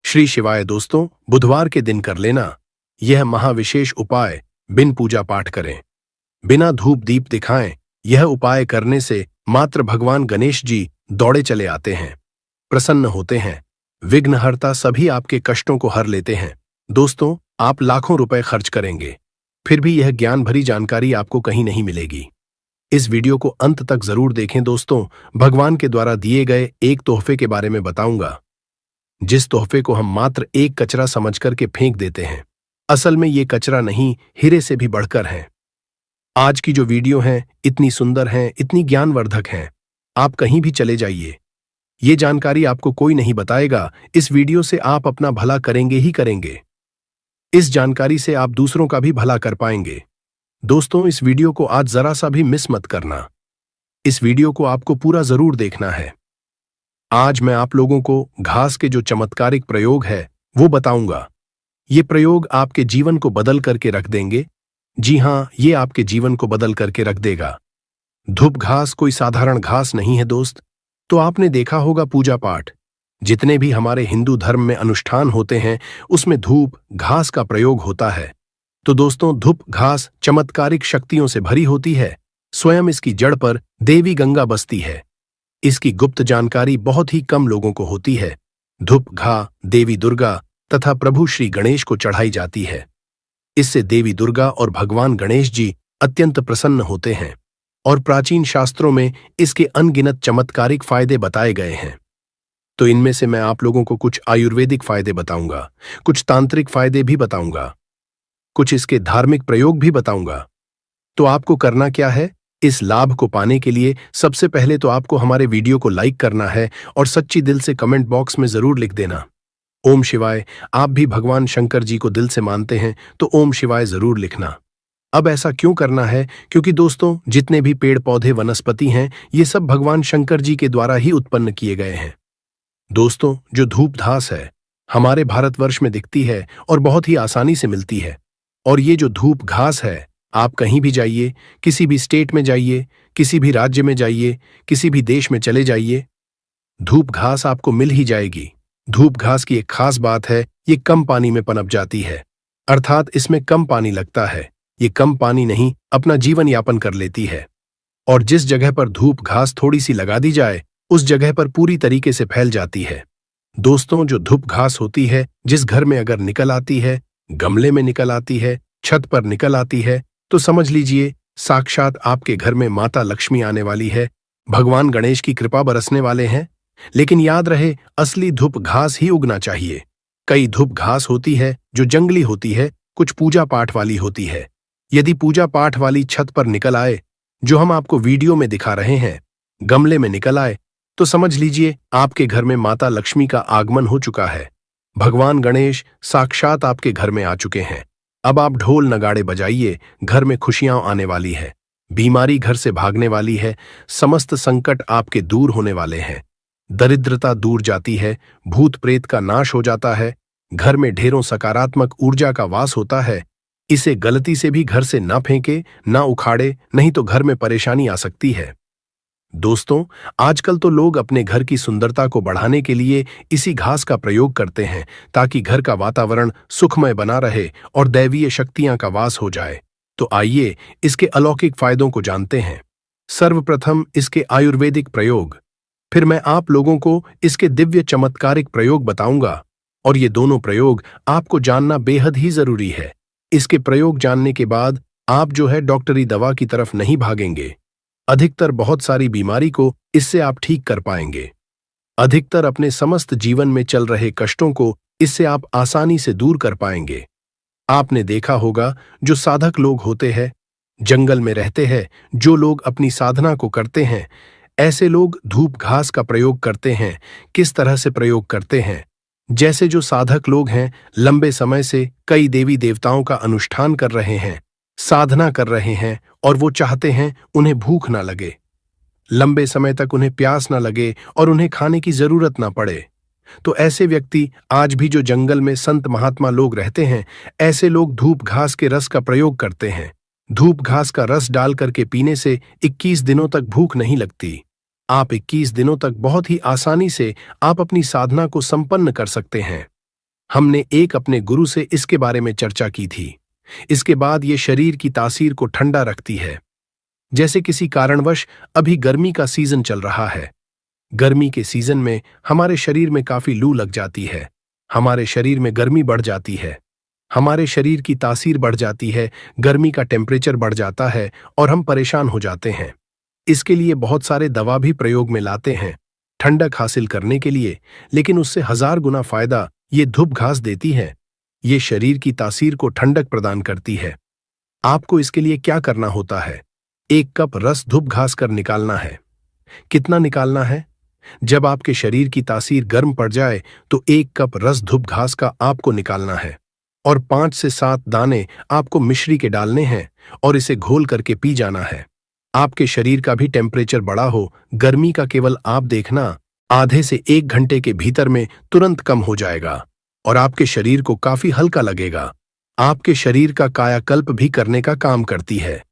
श्री शिवाय दोस्तों, बुधवार के दिन कर लेना यह महाविशेष उपाय। बिन पूजा पाठ करें, बिना धूप दीप दिखाएं। यह उपाय करने से मात्र भगवान गणेश जी दौड़े चले आते हैं, प्रसन्न होते हैं। विघ्नहर्ता सभी आपके कष्टों को हर लेते हैं। दोस्तों, आप लाखों रुपए खर्च करेंगे, फिर भी यह ज्ञान भरी जानकारी आपको कहीं नहीं मिलेगी। इस वीडियो को अंत तक जरूर देखें। दोस्तों, भगवान के द्वारा दिए गए एक तोहफे के बारे में बताऊंगा, जिस तोहफे को हम मात्र एक कचरा समझ करके फेंक देते हैं। असल में ये कचरा नहीं, हीरे से भी बढ़कर है। आज की जो वीडियो है इतनी सुंदर है, इतनी ज्ञानवर्धक है, आप कहीं भी चले जाइए, ये जानकारी आपको कोई नहीं बताएगा। इस वीडियो से आप अपना भला करेंगे ही करेंगे। इस जानकारी से आप दूसरों का भी भला कर पाएंगे। दोस्तों, इस वीडियो को आज जरा सा भी मिस मत करना। इस वीडियो को आपको पूरा जरूर देखना है। आज मैं आप लोगों को घास के जो चमत्कारिक प्रयोग है वो बताऊंगा। ये प्रयोग आपके जीवन को बदल करके रख देंगे। जी हां, ये आपके जीवन को बदल करके रख देगा। धूप घास कोई साधारण घास नहीं है दोस्त। तो आपने देखा होगा पूजा पाठ, जितने भी हमारे हिंदू धर्म में अनुष्ठान होते हैं उसमें धूप घास का प्रयोग होता है। तो दोस्तों, धूप घास चमत्कारिक शक्तियों से भरी होती है। स्वयं इसकी जड़ पर देवी गंगा बसती है। इसकी गुप्त जानकारी बहुत ही कम लोगों को होती है। धूप घा देवी दुर्गा तथा प्रभु श्री गणेश को चढ़ाई जाती है। इससे देवी दुर्गा और भगवान गणेश जी अत्यंत प्रसन्न होते हैं और प्राचीन शास्त्रों में इसके अनगिनत चमत्कारिक फायदे बताए गए हैं। तो इनमें से मैं आप लोगों को कुछ आयुर्वेदिक फायदे बताऊंगा, कुछ तांत्रिक फायदे भी बताऊंगा, कुछ इसके धार्मिक प्रयोग भी बताऊंगा। तो आपको करना क्या है? इस लाभ को पाने के लिए सबसे पहले तो आपको हमारे वीडियो को लाइक करना है और सच्ची दिल से कमेंट बॉक्स में जरूर लिख देना ओम शिवाय। आप भी भगवान शंकर जी को दिल से मानते हैं तो ओम शिवाय जरूर लिखना। अब ऐसा क्यों करना है? क्योंकि दोस्तों, जितने भी पेड़ पौधे वनस्पति हैं ये सब भगवान शंकर जी के द्वारा ही उत्पन्न किए गए हैं। दोस्तों, जो धूप घास है हमारे भारतवर्ष में दिखती है और बहुत ही आसानी से मिलती है। और ये जो धूप घास है, आप कहीं भी जाइए, किसी भी स्टेट में जाइए, किसी भी राज्य में जाइए, किसी भी देश में चले जाइए, धूप घास आपको मिल ही जाएगी। धूप घास की एक खास बात है, ये कम पानी में पनप जाती है, अर्थात इसमें कम पानी लगता है। ये कम पानी नहीं, अपना जीवन यापन कर लेती है। और जिस जगह पर धूप घास थोड़ी सी लगा दी जाए उस जगह पर पूरी तरीके से फैल जाती है। दोस्तों, जो धूप घास होती है, जिस घर में अगर निकल आती है, गमले में निकल आती है, छत पर निकल आती है, तो समझ लीजिए साक्षात आपके घर में माता लक्ष्मी आने वाली है, भगवान गणेश की कृपा बरसने वाले हैं। लेकिन याद रहे, असली धूप घास ही उगना चाहिए। कई धूप घास होती है जो जंगली होती है, कुछ पूजा पाठ वाली होती है। यदि पूजा पाठ वाली छत पर निकल आए, जो हम आपको वीडियो में दिखा रहे हैं, गमले में निकल आए, तो समझ लीजिए आपके घर में माता लक्ष्मी का आगमन हो चुका है। भगवान गणेश साक्षात आपके घर में आ चुके हैं। अब आप ढोल नगाड़े बजाइए, घर में खुशियां आने वाली है, बीमारी घर से भागने वाली है, समस्त संकट आपके दूर होने वाले हैं, दरिद्रता दूर जाती है, भूत प्रेत का नाश हो जाता है, घर में ढेरों सकारात्मक ऊर्जा का वास होता है। इसे गलती से भी घर से ना फेंके, ना उखाड़े, नहीं तो घर में परेशानी आ सकती है। दोस्तों, आजकल तो लोग अपने घर की सुंदरता को बढ़ाने के लिए इसी घास का प्रयोग करते हैं, ताकि घर का वातावरण सुखमय बना रहे और दैवीय शक्तियां का वास हो जाए। तो आइए इसके अलौकिक फायदों को जानते हैं। सर्वप्रथम इसके आयुर्वेदिक प्रयोग, फिर मैं आप लोगों को इसके दिव्य चमत्कारिक प्रयोग बताऊंगा। और ये दोनों प्रयोग आपको जानना बेहद ही जरूरी है। इसके प्रयोग जानने के बाद आप जो है डॉक्टरी दवा की तरफ नहीं भागेंगे। अधिकतर बहुत सारी बीमारी को इससे आप ठीक कर पाएंगे। अधिकतर अपने समस्त जीवन में चल रहे कष्टों को इससे आप आसानी से दूर कर पाएंगे। आपने देखा होगा, जो साधक लोग होते हैं, जंगल में रहते हैं, जो लोग अपनी साधना को करते हैं, ऐसे लोग धूप घास का प्रयोग करते हैं। किस तरह से प्रयोग करते हैं? जैसे जो साधक लोग हैं, लंबे समय से कई देवी देवताओं का अनुष्ठान कर रहे हैं, साधना कर रहे हैं, और वो चाहते हैं उन्हें भूख ना लगे, लंबे समय तक उन्हें प्यास ना लगे और उन्हें खाने की जरूरत ना पड़े। तो ऐसे व्यक्ति, आज भी जो जंगल में संत महात्मा लोग रहते हैं, ऐसे लोग धूप घास के रस का प्रयोग करते हैं। धूप घास का रस डाल करके पीने से 21 दिनों तक भूख नहीं लगती। आप 21 दिनों तक बहुत ही आसानी से आप अपनी साधना को संपन्न कर सकते हैं। हमने एक अपने गुरु से इसके बारे में चर्चा की थी। इसके बाद ये शरीर की तासीर को ठंडा रखती है। जैसे किसी कारणवश अभी गर्मी का सीजन चल रहा है। गर्मी के सीजन में हमारे शरीर में काफी लू लग जाती है, हमारे शरीर में गर्मी बढ़ जाती है, हमारे शरीर की तासीर बढ़ जाती है, गर्मी का टेम्परेचर बढ़ जाता है और हम परेशान हो जाते हैं। इसके लिए बहुत सारे दवा भी प्रयोग में लाते हैं ठंडक हासिल करने के लिए, लेकिन उससे 1000 गुना फायदा ये धूप घास देती है। ये शरीर की तासीर को ठंडक प्रदान करती है। आपको इसके लिए क्या करना होता है? 1 कप रस धूप घास कर निकालना है। कितना निकालना है? जब आपके शरीर की तासीर गर्म पड़ जाए तो 1 कप रस धूप घास का आपको निकालना है और 5 से 7 दाने आपको मिश्री के डालने हैं और इसे घोल करके पी जाना है। आपके शरीर का भी टेम्परेचर बढ़ा हो, गर्मी का केवल आप देखना आधे से 1 घंटे के भीतर में तुरंत कम हो जाएगा और आपके शरीर को काफी हल्का लगेगा। आपके शरीर का कायाकल्प भी करने का काम करती है।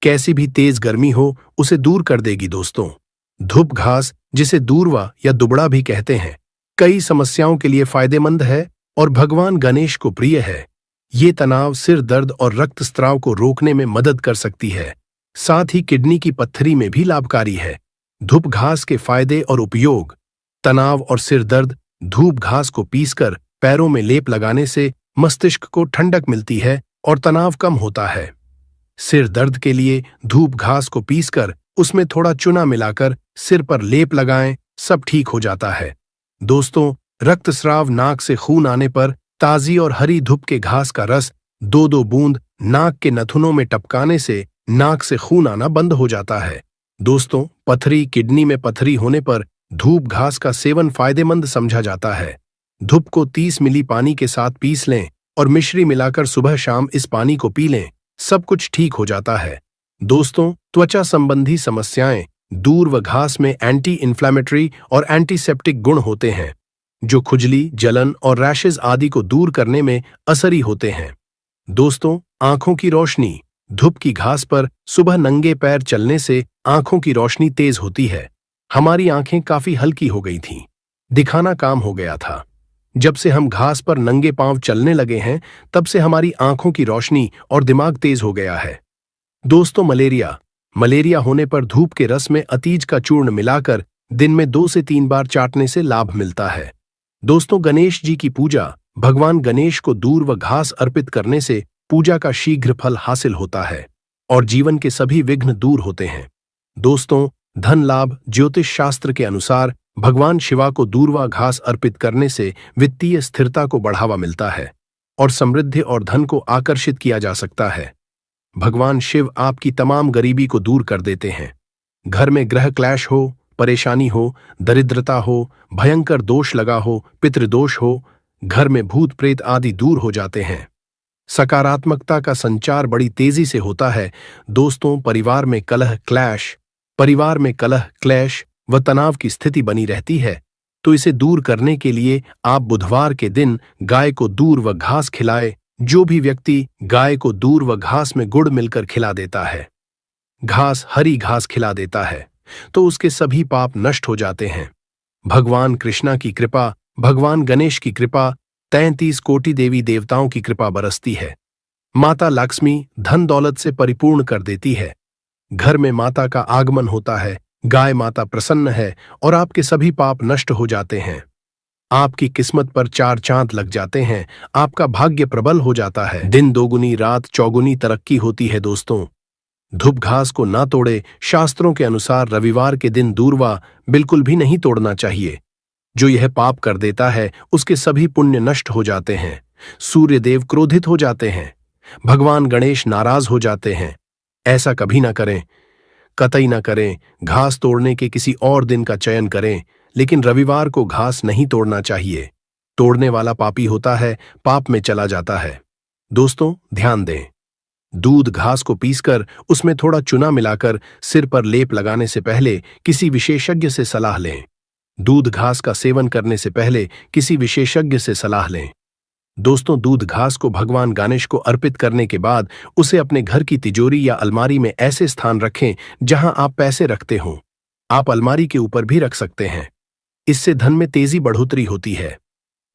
कैसी भी तेज गर्मी हो उसे दूर कर देगी दोस्तों। धूप घास, जिसे दूर्वा या दुबड़ा भी कहते हैं, कई समस्याओं के लिए फायदेमंद है और भगवान गणेश को प्रिय है। ये तनाव, सिर दर्द और रक्तस्राव को रोकने में मदद कर सकती है। साथ ही किडनी की पत्थरी में भी लाभकारी है। धूप घास के फायदे और उपयोग। तनाव और सिर दर्द। धूप घास को पीसकर पैरों में लेप लगाने से मस्तिष्क को ठंडक मिलती है और तनाव कम होता है। सिर दर्द के लिए धूप घास को पीसकर उसमें थोड़ा चूना मिलाकर सिर पर लेप लगाएं, सब ठीक हो जाता है। दोस्तों, रक्तस्राव, नाक से खून आने पर ताजी और हरी धूप के घास का रस 2-2 बूंद नाक के नथुनों में टपकाने से नाक से खून आना बंद हो जाता है। दोस्तों, पथरी, किडनी में पथरी होने पर धूप घास का सेवन फायदेमंद समझा जाता है। धूप को 30 मिली पानी के साथ पीस लें और मिश्री मिलाकर सुबह शाम इस पानी को पी लें, सब कुछ ठीक हो जाता है। दोस्तों, त्वचा संबंधी समस्याएं। दूर्वा घास में एंटी इन्फ्लेमेटरी और एंटीसेप्टिक गुण होते हैं, जो खुजली, जलन और रैशेज आदि को दूर करने में असरी होते हैं। दोस्तों, आंखों की रोशनी। धूप की घास पर सुबह नंगे पैर चलने से आंखों की रोशनी तेज होती है। हमारी आंखें काफी हल्की हो गई थीं, दिखाना काम हो गया था। जब से हम घास पर नंगे पांव चलने लगे हैं, तब से हमारी आंखों की रोशनी और दिमाग तेज हो गया है। दोस्तों, मलेरिया होने पर धूप के रस में अतीज का चूर्ण मिलाकर दिन में 2 से 3 बार चाटने से लाभ मिलता है। दोस्तों, गणेश जी की पूजा। भगवान गणेश को दूर्वा घास अर्पित करने से पूजा का शीघ्र फल हासिल होता है और जीवन के सभी विघ्न दूर होते हैं। दोस्तों, धन लाभ। ज्योतिष शास्त्र के अनुसार भगवान शिवा को दूर्वा घास अर्पित करने से वित्तीय स्थिरता को बढ़ावा मिलता है और समृद्धि और धन को आकर्षित किया जा सकता है। भगवान शिव आपकी तमाम गरीबी को दूर कर देते हैं। घर में ग्रह क्लैश हो, परेशानी हो, दरिद्रता हो, भयंकर दोष लगा हो, पितृदोष हो, घर में भूत प्रेत आदि दूर हो जाते हैं। सकारात्मकता का संचार बड़ी तेजी से होता है। दोस्तों, परिवार में कलह, क्लेश व तनाव की स्थिति बनी रहती है, तो इसे दूर करने के लिए आप बुधवार के दिन गाय को दूर्वा घास खिलाए। जो भी व्यक्ति गाय को दूर्वा घास में गुड़ मिलकर खिला देता है, हरी घास खिला देता है, तो उसके सभी पाप नष्ट हो जाते हैं। भगवान कृष्णा की कृपा, भगवान गणेश की कृपा, 33 कोटि देवी देवताओं की कृपा बरसती है। माता लक्ष्मी धन दौलत से परिपूर्ण कर देती है। घर में माता का आगमन होता है, गाय माता प्रसन्न है और आपके सभी पाप नष्ट हो जाते हैं। आपकी किस्मत पर 4 चांद लग जाते हैं, आपका भाग्य प्रबल हो जाता है। दिन दोगुनी, रात चौगुनी तरक्की होती है। दोस्तों, धूप घास को ना तोड़े। शास्त्रों के अनुसार रविवार के दिन दूर्वा बिल्कुल भी नहीं तोड़ना चाहिए। जो यह पाप कर देता है उसके सभी पुण्य नष्ट हो जाते हैं। सूर्यदेव क्रोधित हो जाते हैं, भगवान गणेश नाराज हो जाते हैं। ऐसा कभी ना करें, कतई ना करें। घास तोड़ने के किसी और दिन का चयन करें, लेकिन रविवार को घास नहीं तोड़ना चाहिए। तोड़ने वाला पापी होता है, पाप में चला जाता है। दोस्तों, ध्यान दें। दूध घास को पीसकर उसमें थोड़ा चूना मिलाकर सिर पर लेप लगाने से पहले किसी विशेषज्ञ से सलाह लें। दूध घास का सेवन करने से पहले किसी विशेषज्ञ से सलाह लें। दोस्तों, दूध घास को भगवान गणेश को अर्पित करने के बाद उसे अपने घर की तिजोरी या अलमारी में ऐसे स्थान रखें जहां आप पैसे रखते हों। आप अलमारी के ऊपर भी रख सकते हैं। इससे धन में तेजी बढ़ोतरी होती है।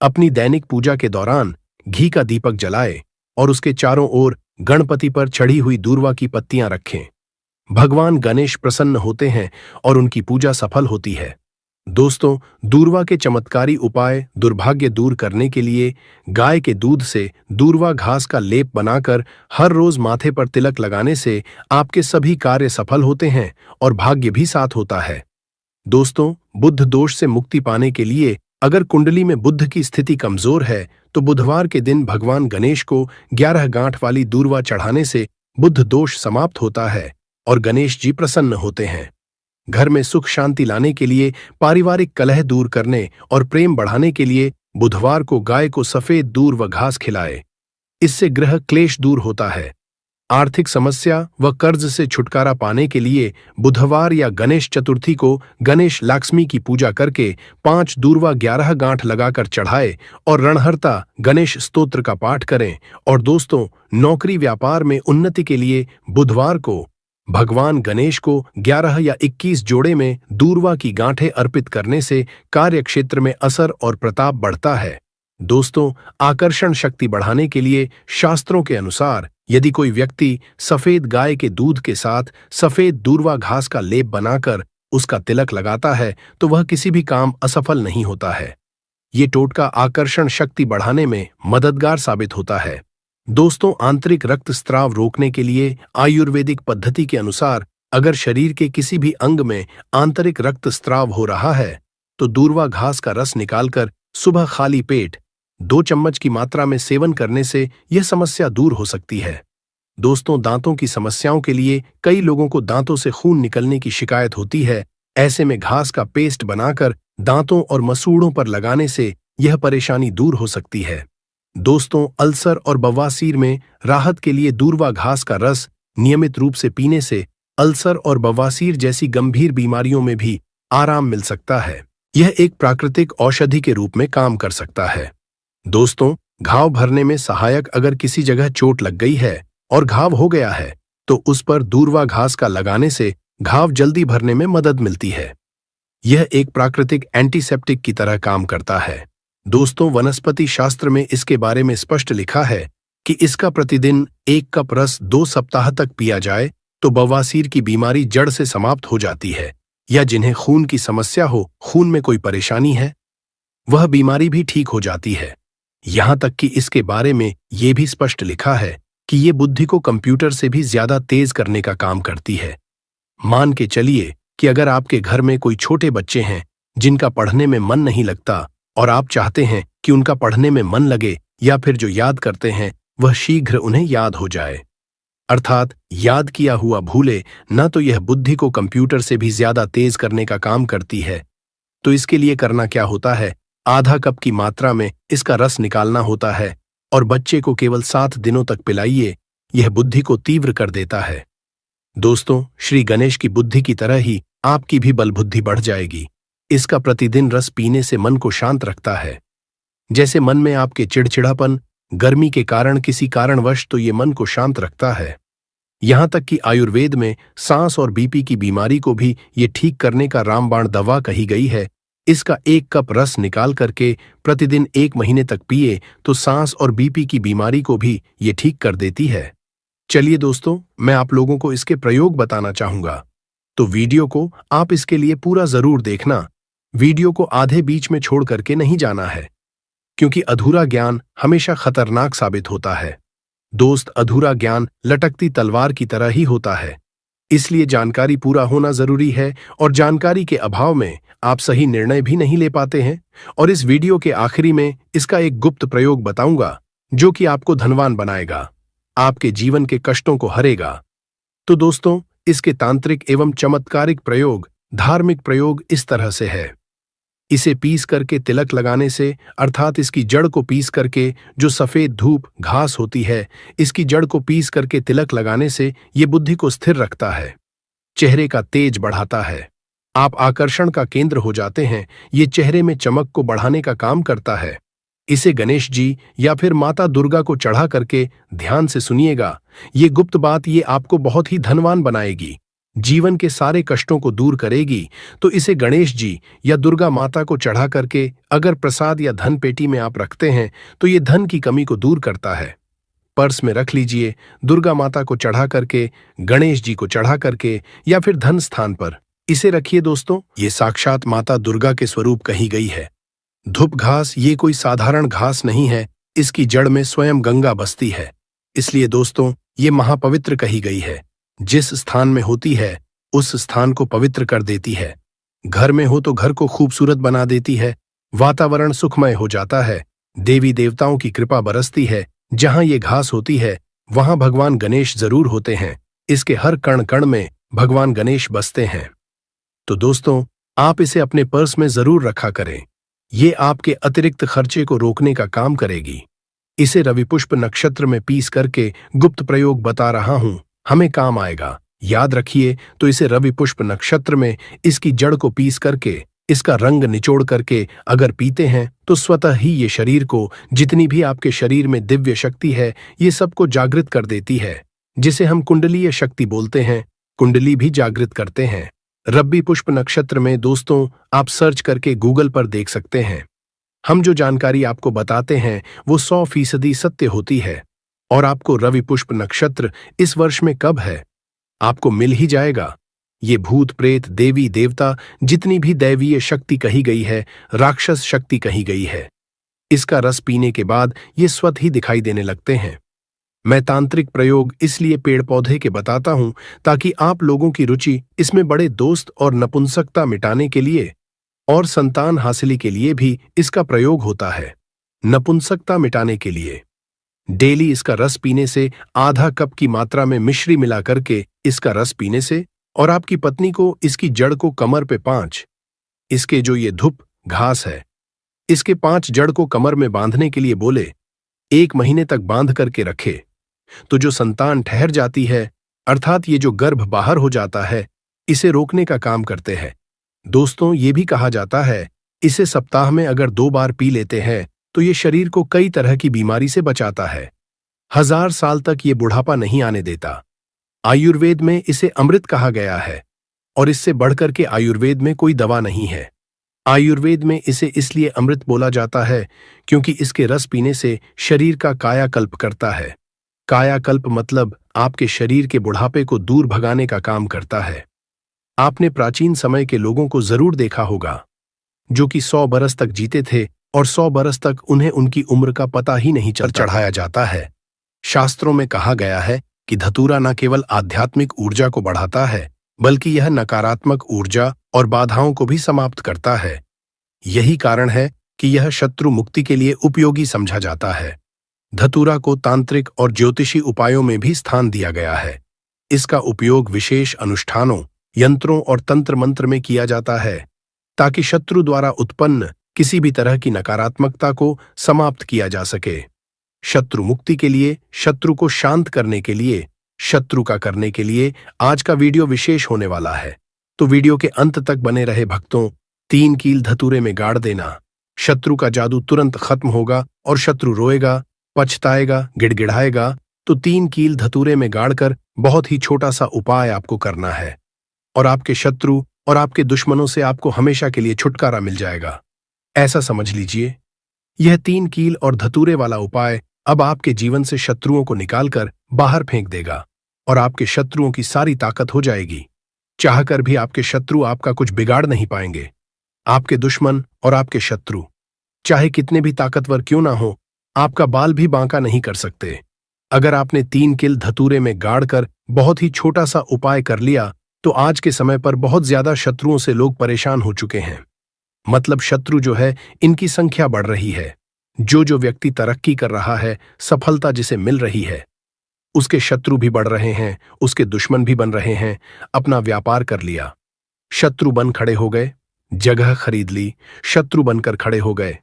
अपनी दैनिक पूजा के दौरान घी का दीपक जलाए और उसके चारों ओर गणपति पर चढ़ी हुई दूर्वा की पत्तियां रखें। भगवान गणेश प्रसन्न होते हैं और उनकी पूजा सफल होती है। दोस्तों, दूर्वा के चमत्कारी उपाय दुर्भाग्य दूर करने के लिए गाय के दूध से दूर्वा घास का लेप बनाकर हर रोज माथे पर तिलक लगाने से आपके सभी कार्य सफल होते हैं और भाग्य भी साथ होता है। दोस्तों, बुध दोष से मुक्ति पाने के लिए अगर कुंडली में बुध की स्थिति कमजोर है तो बुधवार के दिन भगवान गणेश को 11 गांठ वाली दूर्वा चढ़ाने से बुध दोष समाप्त होता है और गणेश जी प्रसन्न होते हैं। घर में सुख शांति लाने के लिए, पारिवारिक कलह दूर करने और प्रेम बढ़ाने के लिए बुधवार को गाय को सफेद दूर व घास खिलाए। इससे गृह क्लेश दूर होता है। आर्थिक समस्या व कर्ज से छुटकारा पाने के लिए बुधवार या गणेश चतुर्थी को गणेश लक्ष्मी की पूजा करके 5 दूर्वा 11 गांठ लगाकर चढ़ाए और रणहर्ता गणेश स्तोत्र का पाठ करें। और दोस्तों, नौकरी व्यापार में उन्नति के लिए बुधवार को भगवान गणेश को 11 या 21 जोड़े में दूर्वा की गांठें अर्पित करने से कार्य क्षेत्र में असर और प्रताप बढ़ता है। दोस्तों, आकर्षण शक्ति बढ़ाने के लिए शास्त्रों के अनुसार यदि कोई व्यक्ति सफेद गाय के दूध के साथ सफेद दूर्वा घास का लेप बनाकर उसका तिलक लगाता है तो वह किसी भी काम असफल नहीं होता है। ये टोटका आकर्षण शक्ति बढ़ाने में मददगार साबित होता है। दोस्तों, आंतरिक रक्तस्राव रोकने के लिए आयुर्वेदिक पद्धति के अनुसार अगर शरीर के किसी भी अंग में आंतरिक रक्तस्राव हो रहा है तो दूर्वा घास का रस निकालकर सुबह खाली पेट 2 चम्मच की मात्रा में सेवन करने से यह समस्या दूर हो सकती है। दोस्तों, दांतों की समस्याओं के लिए कई लोगों को दांतों से खून निकलने की शिकायत होती है। ऐसे में घास का पेस्ट बनाकर दांतों और मसूड़ों पर लगाने से यह परेशानी दूर हो सकती है। दोस्तों, अल्सर और बवासीर में राहत के लिए दूर्वा घास का रस नियमित रूप से पीने से अल्सर और बवासीर जैसी गंभीर बीमारियों में भी आराम मिल सकता है। यह एक प्राकृतिक औषधि के रूप में काम कर सकता है। दोस्तों, घाव भरने में सहायक अगर किसी जगह चोट लग गई है और घाव हो गया है तो उस पर दूर्वा घास का लगाने से घाव जल्दी भरने में मदद मिलती है। यह एक प्राकृतिक एंटीसेप्टिक की तरह काम करता है। दोस्तों, वनस्पति शास्त्र में इसके बारे में स्पष्ट लिखा है कि इसका प्रतिदिन 1 कप रस 2 सप्ताह तक पिया जाए तो बवासीर की बीमारी जड़ से समाप्त हो जाती है। या जिन्हें खून की समस्या हो, खून में कोई परेशानी है, वह बीमारी भी ठीक हो जाती है। यहां तक कि इसके बारे में यह भी स्पष्ट लिखा है कि ये बुद्धि को कंप्यूटर से भी ज्यादा तेज करने का काम करती है। मान के चलिए कि अगर आपके घर में कोई छोटे बच्चे हैं जिनका पढ़ने में मन नहीं लगता और आप चाहते हैं कि उनका पढ़ने में मन लगे या फिर जो याद करते हैं वह शीघ्र उन्हें याद हो जाए, अर्थात याद किया हुआ भूले न, तो यह बुद्धि को कंप्यूटर से भी ज्यादा तेज करने का काम करती है। तो इसके लिए करना क्या होता है, आधा कप की मात्रा में इसका रस निकालना होता है और बच्चे को केवल 7 दिनों तक पिलाइए। यह बुद्धि को तीव्र कर देता है। दोस्तों, श्री गणेश की बुद्धि की तरह ही आपकी भी बल बुद्धि बढ़ जाएगी। इसका प्रतिदिन रस पीने से मन को शांत रखता है। जैसे मन में आपके चिड़चिड़ापन, गर्मी के कारण किसी कारणवश, तो ये मन को शांत रखता है। यहां तक कि आयुर्वेद में सांस और बीपी की बीमारी को भी ये ठीक करने का रामबाण दवा कही गई है। इसका 1 कप रस निकाल करके प्रतिदिन 1 महीने तक पिए तो सांस और बीपी की बीमारी को भी ये ठीक कर देती है। चलिए दोस्तों, मैं आप लोगों को इसके प्रयोग बताना चाहूंगा, तो वीडियो को आप इसके लिए पूरा जरूर देखना। वीडियो को आधे बीच में छोड़ करके नहीं जाना है, क्योंकि अधूरा ज्ञान हमेशा खतरनाक साबित होता है। दोस्त, अधूरा ज्ञान लटकती तलवार की तरह ही होता है, इसलिए जानकारी पूरा होना जरूरी है और जानकारी के अभाव में आप सही निर्णय भी नहीं ले पाते हैं। और इस वीडियो के आखिरी में इसका एक गुप्त प्रयोग बताऊंगा जो कि आपको धनवान बनाएगा, आपके जीवन के कष्टों को हरेगा। तो दोस्तों, इसके तांत्रिक एवं चमत्कारिक प्रयोग, धार्मिक प्रयोग इस तरह से है। इसे पीस करके तिलक लगाने से, अर्थात इसकी जड़ को पीस करके, जो सफेद धूप घास होती है, इसकी जड़ को पीस करके तिलक लगाने से ये बुद्धि को स्थिर रखता है, चेहरे का तेज बढ़ाता है, आप आकर्षण का केंद्र हो जाते हैं। ये चेहरे में चमक को बढ़ाने का काम करता है। इसे गणेश जी या फिर माता दुर्गा को चढ़ा करके ध्यान से सुनिएगा। ये गुप्त बात ये आपको बहुत ही धनवान बनाएगी। जीवन के सारे कष्टों को दूर करेगी। तो इसे गणेश जी या दुर्गा माता को चढ़ा करके अगर प्रसाद या धन पेटी में आप रखते हैं तो ये धन की कमी को दूर करता है। पर्स में रख लीजिए, दुर्गा माता को चढ़ा करके, गणेश जी को चढ़ा करके, या फिर धन स्थान पर इसे रखिए। दोस्तों, ये साक्षात माता दुर्गा के स्वरूप कही गई है। धूप घास ये कोई साधारण घास नहीं है, इसकी जड़ में स्वयं गंगा बसती है। इसलिए दोस्तों, ये महापवित्र कही गई है। जिस स्थान में होती है उस स्थान को पवित्र कर देती है। घर में हो तो घर को खूबसूरत बना देती है, वातावरण सुखमय हो जाता है, देवी देवताओं की कृपा बरसती है। जहां ये घास होती है वहां भगवान गणेश जरूर होते हैं। इसके हर कण कण में भगवान गणेश बसते हैं। तो दोस्तों, आप इसे अपने पर्स में जरूर रखा करें। ये आपके अतिरिक्त खर्चे को रोकने का काम करेगी। इसे रवि पुष्प नक्षत्र में पीस करके गुप्त प्रयोग बता रहा हूं, हमें काम आएगा। याद रखिए, तो इसे रवि पुष्प नक्षत्र में इसकी जड़ को पीस करके, इसका रंग निचोड़ करके अगर पीते हैं तो स्वतः ही ये शरीर को, जितनी भी आपके शरीर में दिव्य शक्ति है, ये सबको जागृत कर देती है, जिसे हम कुंडलीय शक्ति बोलते हैं। कुंडली भी जागृत करते हैं। रवि पुष्प नक्षत्र में दोस्तों आप सर्च करके गूगल पर देख सकते हैं। हम जो जानकारी आपको बताते हैं वो 100% सत्य होती है। और आपको रवि पुष्प नक्षत्र इस वर्ष में कब है, आपको मिल ही जाएगा। ये भूत प्रेत देवी देवता जितनी भी दैवीय शक्ति कही गई है, राक्षस शक्ति कही गई है, इसका रस पीने के बाद ये स्वतः ही दिखाई देने लगते हैं। मैं तांत्रिक प्रयोग इसलिए पेड़ पौधे के बताता हूं ताकि आप लोगों की रुचि इसमें बड़े दोस्त और नपुंसकता मिटाने के लिए और संतान हासिली के लिए भी इसका प्रयोग होता है। नपुंसकता मिटाने के लिए डेली इसका रस पीने से, आधा कप की मात्रा में मिश्री मिला करके इसका रस पीने से, और आपकी पत्नी को इसकी जड़ को कमर पे 5, इसके जो ये धूप घास है, इसके 5 जड़ को कमर में बांधने के लिए बोले, 1 महीने तक बांध करके रखे तो जो संतान ठहर जाती है, अर्थात ये जो गर्भ बाहर हो जाता है, इसे रोकने का काम करते हैं। दोस्तों, ये भी कहा जाता है इसे सप्ताह में अगर 2 बार पी लेते हैं तो ये शरीर को कई तरह की बीमारी से बचाता है। 1000 साल तक ये बुढ़ापा नहीं आने देता। आयुर्वेद में इसे अमृत कहा गया है और इससे बढ़कर के आयुर्वेद में कोई दवा नहीं है। आयुर्वेद में इसे इसलिए अमृत बोला जाता है क्योंकि इसके रस पीने से शरीर का कायाकल्प करता है। कायाकल्प मतलब आपके शरीर के बुढ़ापे को दूर भगाने का काम करता है। आपने प्राचीन समय के लोगों को जरूर देखा होगा जो कि 100 बरस तक जीते थे और 100 बरस तक उन्हें उनकी उम्र का पता ही नहीं चढ़ाया जाता है। शास्त्रों में कहा गया है कि धतूरा न केवल आध्यात्मिक ऊर्जा को बढ़ाता है बल्कि यह नकारात्मक ऊर्जा और बाधाओं को भी समाप्त करता है। यही कारण है कि यह शत्रु मुक्ति के लिए उपयोगी समझा जाता है। धतूरा को तांत्रिक और ज्योतिषी उपायों में भी स्थान दिया गया है। इसका उपयोग विशेष अनुष्ठानों, यंत्रों और तंत्र मंत्र में किया जाता है ताकि शत्रु द्वारा उत्पन्न किसी भी तरह की नकारात्मकता को समाप्त किया जा सके। शत्रु मुक्ति के लिए, शत्रु को शांत करने के लिए, शत्रु का करने के लिए आज का वीडियो विशेष होने वाला है। तो वीडियो के अंत तक बने रहे भक्तों। 3 कील धतूरे में गाड़ देना, शत्रु का जादू तुरंत खत्म होगा और शत्रु रोएगा, पछताएगा, गिड़गिड़ाएगा। तो 3 कील धतूरे में गाड़कर बहुत ही छोटा सा उपाय आपको करना है और आपके शत्रु और आपके दुश्मनों से आपको हमेशा के लिए छुटकारा मिल जाएगा। ऐसा समझ लीजिए, यह 3 कील और धतूरे वाला उपाय अब आपके जीवन से शत्रुओं को निकालकर बाहर फेंक देगा और आपके शत्रुओं की सारी ताकत हो जाएगी। चाहकर भी आपके शत्रु आपका कुछ बिगाड़ नहीं पाएंगे। आपके दुश्मन और आपके शत्रु चाहे कितने भी ताकतवर क्यों ना हो, आपका बाल भी बांका नहीं कर सकते। अगर आपने 3 कील धतूरे में गाड़कर बहुत ही छोटा सा उपाय कर लिया तो आज के समय पर बहुत ज्यादा शत्रुओं से लोग परेशान हो चुके हैं। मतलब शत्रु जो है, इनकी संख्या बढ़ रही है। जो व्यक्ति तरक्की कर रहा है, सफलता जिसे मिल रही है, उसके शत्रु भी बढ़ रहे हैं, उसके दुश्मन भी बन रहे हैं। अपना व्यापार कर लिया, शत्रु बन खड़े हो गए। जगह खरीद ली, शत्रु बनकर खड़े हो गए।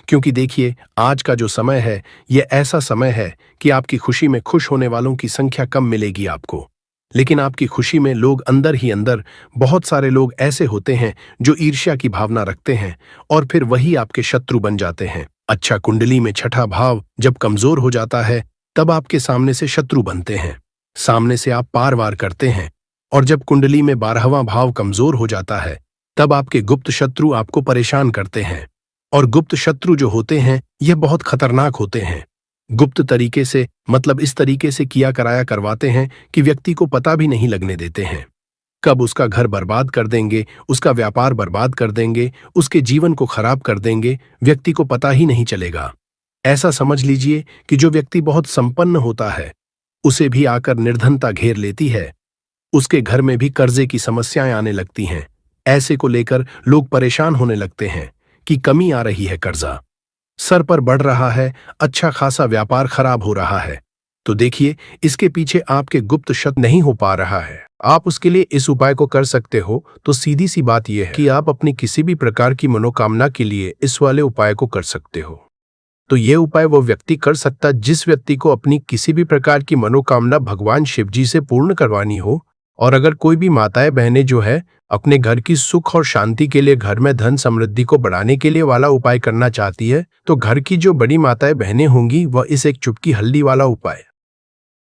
क्योंकि देखिए, आज का जो समय है, यह ऐसा समय है कि आपकी खुशी में खुश होने वालों की संख्या कम मिलेगी आपको, लेकिन आपकी खुशी में लोग अंदर ही अंदर, बहुत सारे लोग ऐसे होते हैं जो ईर्ष्या की भावना रखते हैं और फिर वही आपके शत्रु बन जाते हैं। अच्छा, कुंडली में 6ठा भाव जब कमजोर हो जाता है तब आपके सामने से शत्रु बनते हैं। सामने से आप पार वार करते हैं, और जब कुंडली में 12वां भाव कमजोर हो जाता है तब आपके गुप्त शत्रु आपको परेशान करते हैं। और गुप्त शत्रु जो होते हैं यह बहुत खतरनाक होते हैं। गुप्त तरीके से मतलब इस तरीके से किया कराया करवाते हैं कि व्यक्ति को पता भी नहीं लगने देते हैं। कब उसका घर बर्बाद कर देंगे, उसका व्यापार बर्बाद कर देंगे, उसके जीवन को खराब कर देंगे, व्यक्ति को पता ही नहीं चलेगा। ऐसा समझ लीजिए कि जो व्यक्ति बहुत संपन्न होता है उसे भी आकर निर्धनता घेर लेती है। उसके घर में भी कर्जे की समस्याएं आने लगती हैं। ऐसे को लेकर लोग परेशान होने लगते हैं कि कमी आ रही है, कर्जा सर पर बढ़ रहा है, अच्छा खासा व्यापार खराब हो रहा है। तो देखिए, इसके पीछे आपके गुप्त शत्रु नहीं हो पा रहा है। आप उसके लिए इस उपाय को कर सकते हो। तो सीधी सी बात यह है कि आप अपनी किसी भी प्रकार की मनोकामना के लिए इस वाले उपाय को कर सकते हो। तो ये उपाय वो व्यक्ति कर सकता जिस व्यक्ति को अपनी किसी भी प्रकार की मनोकामना भगवान शिव जी से पूर्ण करवानी हो। और अगर कोई भी माताएं बहनें जो है अपने घर की सुख और शांति के लिए, घर में धन समृद्धि को बढ़ाने के लिए वाला उपाय करना चाहती है, तो घर की जो बड़ी माताएं बहनें होंगी वह इस एक चुटकी हल्दी वाला उपाय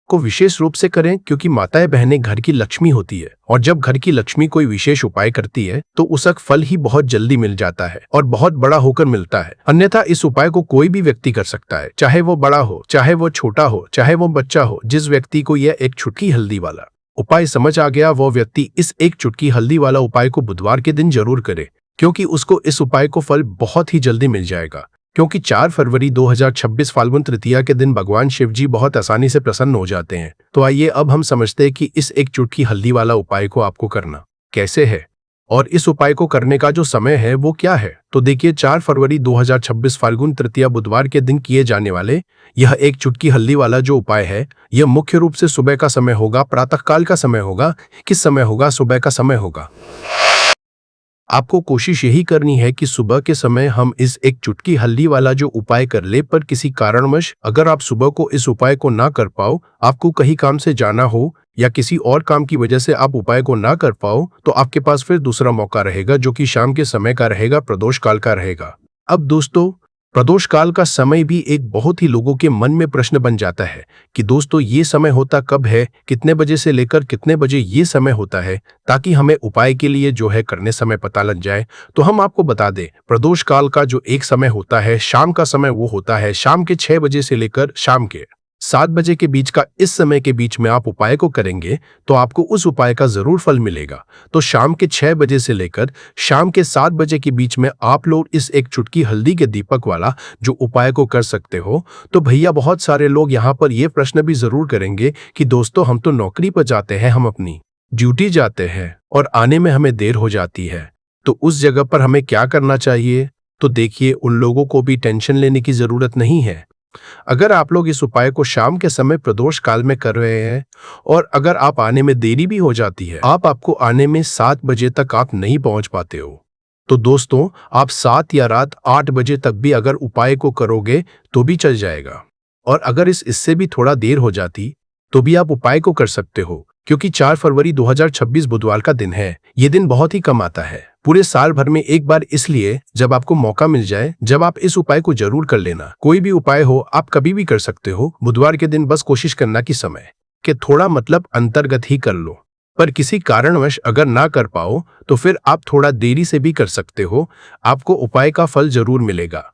को विशेष रूप से करें, क्योंकि माताएं बहनें घर की लक्ष्मी होती है। और जब घर की लक्ष्मी कोई विशेष उपाय करती है तो उसका फल ही बहुत जल्दी मिल जाता है और बहुत बड़ा होकर मिलता है। अन्यथा इस उपाय को कोई भी व्यक्ति कर सकता है, चाहे वो बड़ा हो, चाहे वो छोटा हो, चाहे वो बच्चा हो। जिस व्यक्ति को यह एक चुटकी हल्दी वाला उपाय समझ आ गया वो व्यक्ति इस एक चुटकी हल्दी वाला उपाय को बुधवार के दिन जरूर करे, क्योंकि उसको इस उपाय को फल बहुत ही जल्दी मिल जाएगा। क्योंकि 4 फरवरी 2026 फाल्गुन तृतीया के दिन भगवान शिव जी बहुत आसानी से प्रसन्न हो जाते हैं। तो आइए अब हम समझते हैं कि इस एक चुटकी हल्दी वाला उपाय को आपको करना कैसे है और इस उपाय को करने का जो समय है वो क्या है। तो देखिए, 4 फरवरी 2026 फाल्गुन तृतीया बुधवार के दिन किए जाने वाले यह एक चुटकी हल्दी वाला जो उपाय है, यह मुख्य रूप से सुबह का समय होगा, प्रातःकाल का समय होगा। किस समय होगा? सुबह का समय होगा। आपको कोशिश यही करनी है कि सुबह के समय हम इस एक चुटकी हल्दी वाला जो उपाय कर ले। पर किसी कारणवश अगर आप सुबह को इस उपाय को ना कर पाओ, आपको कहीं काम से जाना हो या किसी और काम की वजह से आप उपाय को ना कर पाओ, तो आपके पास फिर दूसरा मौका रहेगा जो कि शाम के समय का रहेगा, प्रदोष काल का रहेगा। अब दोस्तों, प्रदोष काल का समय भी एक बहुत ही लोगों के मन में प्रश्न बन जाता है कि दोस्तों ये समय होता कब है, कितने बजे से लेकर कितने बजे ये समय होता है, ताकि हमें उपाय के लिए जो है करने समय पता लग जाए। तो हम आपको बता दें, प्रदोष काल का जो एक समय होता है, शाम का समय, वो होता है शाम के 6 बजे से लेकर शाम के 7 बजे के बीच का। इस समय के बीच में आप उपाय को करेंगे तो आपको उस उपाय का जरूर फल मिलेगा। तो शाम के 6 बजे से लेकर शाम के 7 बजे के बीच में आप लोग इस एक चुटकी हल्दी के दीपक वाला जो उपाय को कर सकते हो। तो भैया, बहुत सारे लोग यहाँ पर ये प्रश्न भी जरूर करेंगे कि दोस्तों हम तो नौकरी पर जाते हैं, हम अपनी ड्यूटी जाते हैं और आने में हमें देर हो जाती है, तो उस जगह पर हमें क्या करना चाहिए? तो देखिए, उन लोगों को भी टेंशन लेने की जरूरत नहीं है। अगर आप लोग इस उपाय को शाम के समय प्रदोष काल में कर रहे हैं और अगर आप आने में देरी भी हो जाती है, आपको आने में 7 बजे तक आप नहीं पहुंच पाते हो, तो दोस्तों आप 7 या रात 8 बजे तक भी अगर उपाय को करोगे तो भी चल जाएगा। और अगर इससे भी थोड़ा देर हो जाती तो भी आप उपाय को कर सकते हो, क्योंकि 4 फरवरी 2026 बुधवार का दिन है। ये दिन बहुत ही कम आता है पूरे साल भर में एक बार, इसलिए जब आपको मौका मिल जाए, जब आप इस उपाय को जरूर कर लेना। कोई भी उपाय हो आप कभी भी कर सकते हो बुधवार के दिन, बस कोशिश करना कि समय के थोड़ा मतलब अंतर्गत ही कर लो। पर किसी कारणवश अगर ना कर पाओ तो फिर आप थोड़ा देरी से भी कर सकते हो, आपको उपाय का फल जरूर मिलेगा।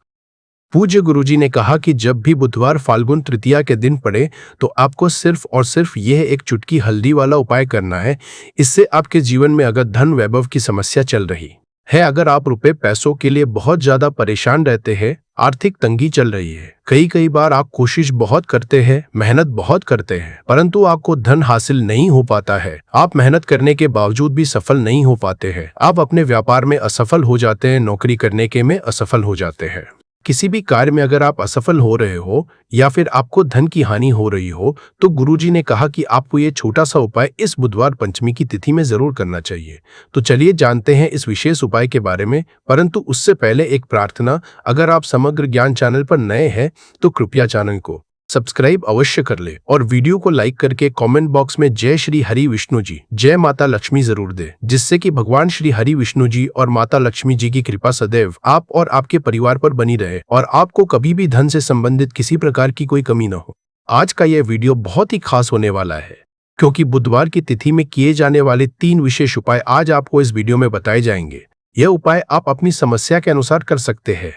पूज्य गुरुजी ने कहा कि जब भी बुधवार फाल्गुन तृतीया के दिन पड़े तो आपको सिर्फ और सिर्फ यह एक चुटकी हल्दी वाला उपाय करना है। इससे आपके जीवन में अगर धन वैभव की समस्या चल रही है, अगर आप रुपए पैसों के लिए बहुत ज्यादा परेशान रहते हैं, आर्थिक तंगी चल रही है, कई बार आप कोशिश बहुत करते हैं, मेहनत बहुत करते हैं, परंतु आपको धन हासिल नहीं हो पाता है, आप मेहनत करने के बावजूद भी सफल नहीं हो पाते हैं, आप अपने व्यापार में असफल हो जाते हैं, नौकरी करने के में असफल हो जाते हैं, किसी भी कार्य में अगर आप असफल हो रहे हो या फिर आपको धन की हानि हो रही हो, तो गुरुजी ने कहा कि आपको ये छोटा सा उपाय इस बुधवार पंचमी की तिथि में जरूर करना चाहिए। तो चलिए जानते हैं इस विशेष उपाय के बारे में, परंतु उससे पहले एक प्रार्थना। अगर आप समग्र ज्ञान चैनल पर नए हैं तो कृपया चैनल को सब्सक्राइब अवश्य कर ले और वीडियो को लाइक करके कमेंट बॉक्स में जय श्री हरि विष्णु जी, जय माता लक्ष्मी जरूर दे, जिससे कि भगवान श्री हरि विष्णु जी और माता लक्ष्मी जी की कृपा सदैव आप और आपके परिवार पर बनी रहे और आपको कभी भी धन से संबंधित किसी प्रकार की कोई कमी न हो। आज का यह वीडियो बहुत ही खास होने वाला है। क्योंकि बुधवार की तिथि में किए जाने वाले 3 विशेष उपाय आज आपको इस वीडियो में बताए जाएंगे। यह उपाय आप अपनी समस्या के अनुसार कर सकते हैं।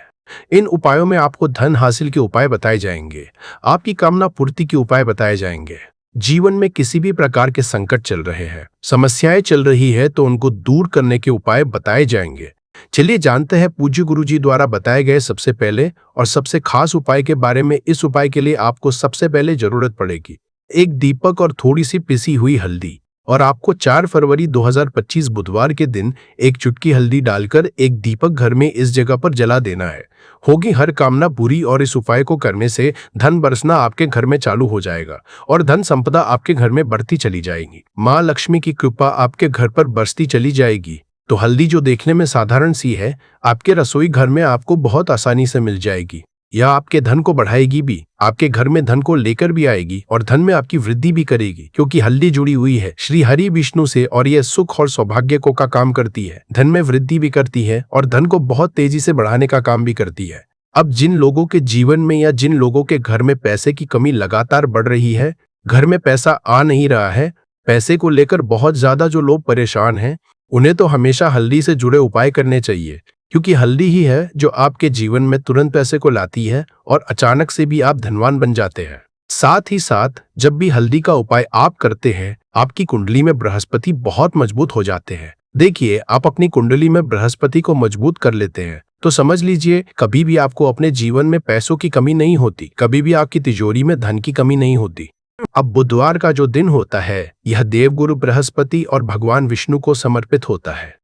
इन उपायों में आपको धन हासिल के उपाय बताए जाएंगे, आपकी कामना पूर्ति के उपाय बताए जाएंगे। जीवन में किसी भी प्रकार के संकट चल रहे हैं, समस्याएं चल रही है तो उनको दूर करने के उपाय बताए जाएंगे। चलिए जानते हैं पूज्य गुरुजी द्वारा बताए गए सबसे पहले और सबसे खास उपाय के बारे में। इस उपाय के लिए आपको सबसे पहले जरूरत पड़ेगी एक दीपक और थोड़ी सी पिसी हुई हल्दी, और आपको 4 फरवरी 2025 बुधवार के दिन एक चुटकी हल्दी डालकर एक दीपक घर में इस जगह पर जला देना है। होगी हर कामना पूरी और इस उपाय को करने से धन बरसना आपके घर में चालू हो जाएगा और धन संपदा आपके घर में बढ़ती चली जाएगी। माँ लक्ष्मी की कृपा आपके घर पर बरसती चली जाएगी। तो हल्दी जो देखने में साधारण सी है, आपके रसोई घर में आपको बहुत आसानी से मिल जाएगी। यह आपके धन को बढ़ाएगी भी, आपके घर में धन को लेकर भी आएगी और धन में आपकी वृद्धि भी करेगी, क्योंकि हल्दी जुड़ी हुई है श्री हरि विष्णु से और यह सुख और सौभाग्य को का काम करती है, धन में वृद्धि भी करती है और धन को बहुत तेजी से बढ़ाने का काम भी करती है। अब जिन लोगों के जीवन में या जिन लोगों के घर में पैसे की कमी लगातार बढ़ रही है, घर में पैसा आ नहीं रहा है, पैसे को लेकर बहुत ज्यादा जो लोग परेशान हैं, उन्हें तो हमेशा हल्दी से जुड़े उपाय करने चाहिए, क्योंकि हल्दी ही है जो आपके जीवन में तुरंत पैसे को लाती है और अचानक से भी आप धनवान बन जाते हैं। साथ ही साथ जब भी हल्दी का उपाय आप करते हैं, आपकी कुंडली में बृहस्पति बहुत मजबूत हो जाते हैं। देखिए, आप अपनी कुंडली में बृहस्पति को मजबूत कर लेते हैं तो समझ लीजिए कभी भी आपको अपने जीवन में पैसों की कमी नहीं होती, कभी भी आपकी तिजोरी में धन की कमी नहीं होती। अब बुधवार का जो दिन होता है, यह देवगुरु बृहस्पति और भगवान विष्णु को समर्पित होता है।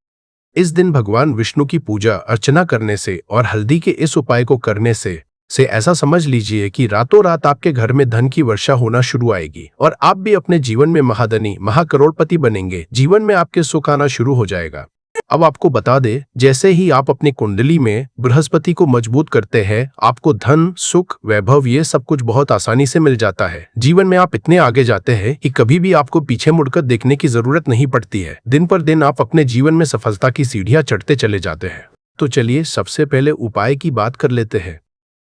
इस दिन भगवान विष्णु की पूजा अर्चना करने से और हल्दी के इस उपाय को करने से ऐसा समझ लीजिए कि रातों रात आपके घर में धन की वर्षा होना शुरू आएगी और आप भी अपने जीवन में महाधनी महाकरोड़पति बनेंगे। जीवन में आपके सुख आना शुरू हो जाएगा। अब आपको बता दे, जैसे ही आप अपनी कुंडली में बृहस्पति को मजबूत करते हैं, आपको धन सुख वैभव ये सब कुछ बहुत आसानी से मिल जाता है। जीवन में आप इतने आगे जाते हैं कि कभी भी आपको पीछे मुड़कर देखने की जरूरत नहीं पड़ती है। दिन पर दिन आप अपने जीवन में सफलता की सीढ़ियां चढ़ते चले जाते हैं। तो चलिए सबसे पहले उपाय की बात कर लेते हैं।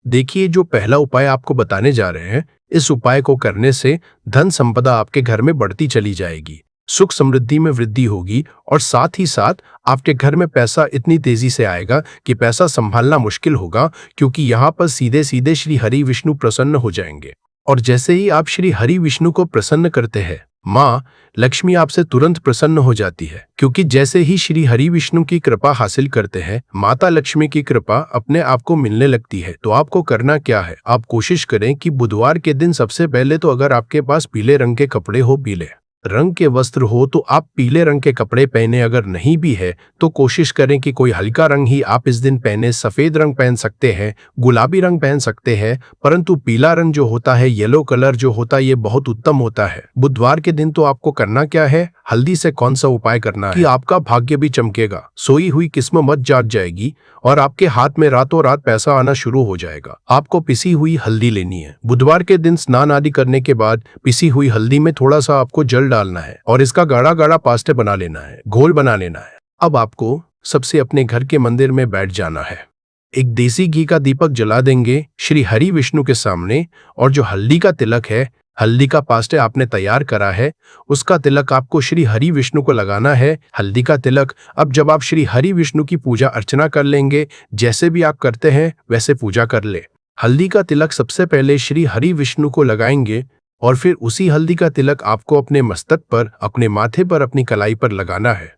देखिए, जो पहला उपाय आपको बताने जा रहे हैं, इस उपाय को करने से धन संपदा आपके घर में बढ़ती चली जाएगी, सुख समृद्धि में वृद्धि होगी और साथ ही साथ आपके घर में पैसा इतनी तेजी से आएगा कि पैसा संभालना मुश्किल होगा, क्योंकि यहाँ पर सीधे सीधे श्री हरि विष्णु प्रसन्न हो जाएंगे। और जैसे ही आप श्री हरि विष्णु को प्रसन्न करते हैं, माँ लक्ष्मी आपसे तुरंत प्रसन्न हो जाती है, क्योंकि जैसे ही श्री हरि विष्णु की कृपा हासिल करते हैं, माता लक्ष्मी की कृपा अपने आप को मिलने लगती है। तो आपको करना क्या है, आप कोशिश करें कि बुधवार के दिन सबसे पहले तो अगर आपके पास पीले रंग के कपड़े हो, पीले रंग के वस्त्र हो, तो आप पीले रंग के कपड़े पहने। अगर नहीं भी है तो कोशिश करें कि कोई हल्का रंग ही आप इस दिन पहने। सफेद रंग पहन सकते हैं, गुलाबी रंग पहन सकते हैं, परंतु पीला रंग जो होता है, येलो कलर जो होता है, ये बहुत उत्तम होता है। बुधवार के दिन तो आपको करना क्या है, हल्दी से कौन सा उपाय करना है कि आपका भाग्य भी चमकेगा, सोई हुई किस्मत जाग जाएगी और आपके हाथ में रातों रात पैसा आना शुरू हो जाएगा। आपको पिसी हुई हल्दी लेनी है। बुधवार के दिन स्नान आदि करने के बाद पिसी हुई हल्दी में थोड़ा सा आपको जल डालना है और इसका गाढ़ा गाढ़ा पास्ते बना लेना है, घोल बना लेना है। अब आपको सबसे अपने घर के मंदिर में बैठ जाना है, एक देसी घी का दीपक जला देंगे श्री हरि विष्णु के सामने, और जो हल्दी का तिलक है, हल्दी का पास्ते आपने तैयार करा है, उसका तिलक आपको श्री हरि विष्णु को लगाना है। हल्दी का तिलक। अब जब आप श्री हरि विष्णु की पूजा अर्चना कर लेंगे, जैसे भी आप करते हैं वैसे पूजा कर ले। हल्दी का तिलक सबसे पहले श्री हरि विष्णु को लगाएंगे और फिर उसी हल्दी का तिलक आपको अपने मस्तक पर, अपने माथे पर, अपनी कलाई पर लगाना है।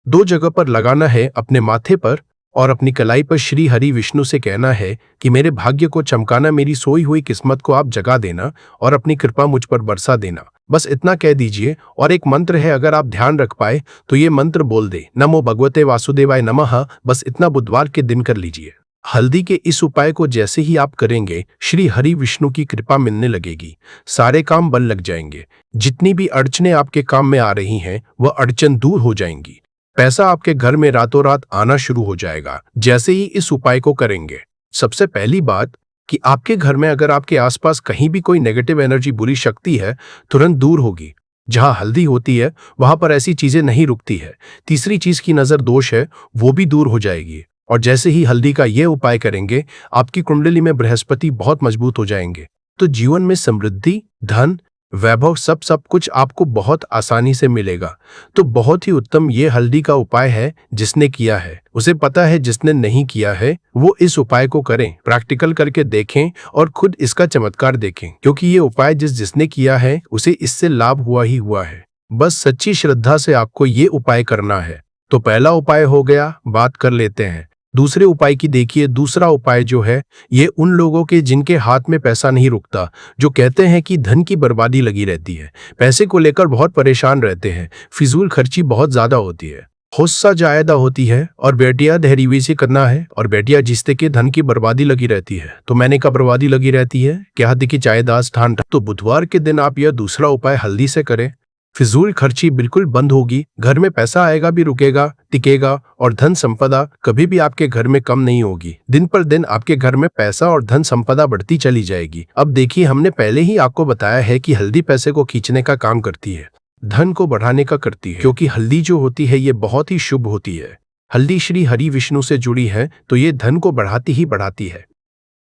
2 जगह पर लगाना है, अपने माथे पर और अपनी कलाई पर। श्री हरि विष्णु से कहना है कि मेरे भाग्य को चमकाना, मेरी सोई हुई किस्मत को आप जगा देना और अपनी कृपा मुझ पर बरसा देना। बस इतना कह दीजिए। और एक मंत्र है, अगर आप ध्यान रख पाए तो ये मंत्र बोल दे, नमो भगवते वासुदेवाय नमः। बस इतना बुधवार के दिन कर लीजिए। हल्दी के इस उपाय को जैसे ही आप करेंगे, श्री हरि विष्णु की कृपा मिलने लगेगी, सारे काम बन लग जाएंगे। जितनी भी अड़चने आपके काम में आ रही हैं, वह अड़चन दूर हो जाएंगी। पैसा आपके घर में रातों रात आना शुरू हो जाएगा जैसे ही इस उपाय को करेंगे। सबसे पहली बात कि आपके घर में अगर आपके आसपास कहीं भी कोई नेगेटिव एनर्जी, बुरी शक्ति है, तुरंत दूर होगी। जहां हल्दी होती है वहां पर ऐसी चीजें नहीं रुकती है। तीसरी चीज की नजर दोष है, वो भी दूर हो जाएगी। और जैसे ही हल्दी का ये उपाय करेंगे, आपकी कुंडली में बृहस्पति बहुत मजबूत हो जाएंगे। तो जीवन में समृद्धि, धन, वैभव सब कुछ आपको बहुत आसानी से मिलेगा। तो बहुत ही उत्तम ये हल्दी का उपाय है। जिसने किया है उसे पता है, जिसने नहीं किया है वो इस उपाय को करें, प्रैक्टिकल करके देखें और खुद इसका चमत्कार देखें, क्योंकि ये उपाय जिसने किया है उसे इससे लाभ हुआ ही हुआ है। बस सच्ची श्रद्धा से आपको ये उपाय करना है। तो पहला उपाय हो गया, बात कर लेते हैं दूसरे उपाय की। देखिए दूसरा उपाय जो है ये उन लोगों के जिनके हाथ में पैसा नहीं रुकता, जो कहते हैं कि धन की बर्बादी लगी रहती है, पैसे को लेकर बहुत परेशान रहते हैं, फिजूल खर्ची बहुत ज्यादा होती है, गुस्सा ज्यादा होती है और बेटियां धैर्य से करना है और बेटियां जिसते के धन की बर्बादी लगी रहती है। तो मैंने कहा बर्बादी लगी रहती है क्या दिखी चायदास ठान। तो बुधवार के दिन आप यह दूसरा उपाय हल्दी से करें, फिजूल खर्ची बिल्कुल बंद होगी, घर में पैसा आएगा भी रुकेगा, टिकेगा और धन संपदा कभी भी आपके घर में कम नहीं होगी। दिन पर दिन आपके घर में पैसा और धन संपदा बढ़ती चली जाएगी। अब देखिए हमने पहले ही आपको बताया है कि हल्दी पैसे को खींचने का काम करती है, धन को बढ़ाने का करती है, क्योंकि हल्दी जो होती है ये बहुत ही शुभ होती है। हल्दी श्री हरि विष्णु से जुड़ी है तो ये धन को बढ़ाती ही बढ़ाती है।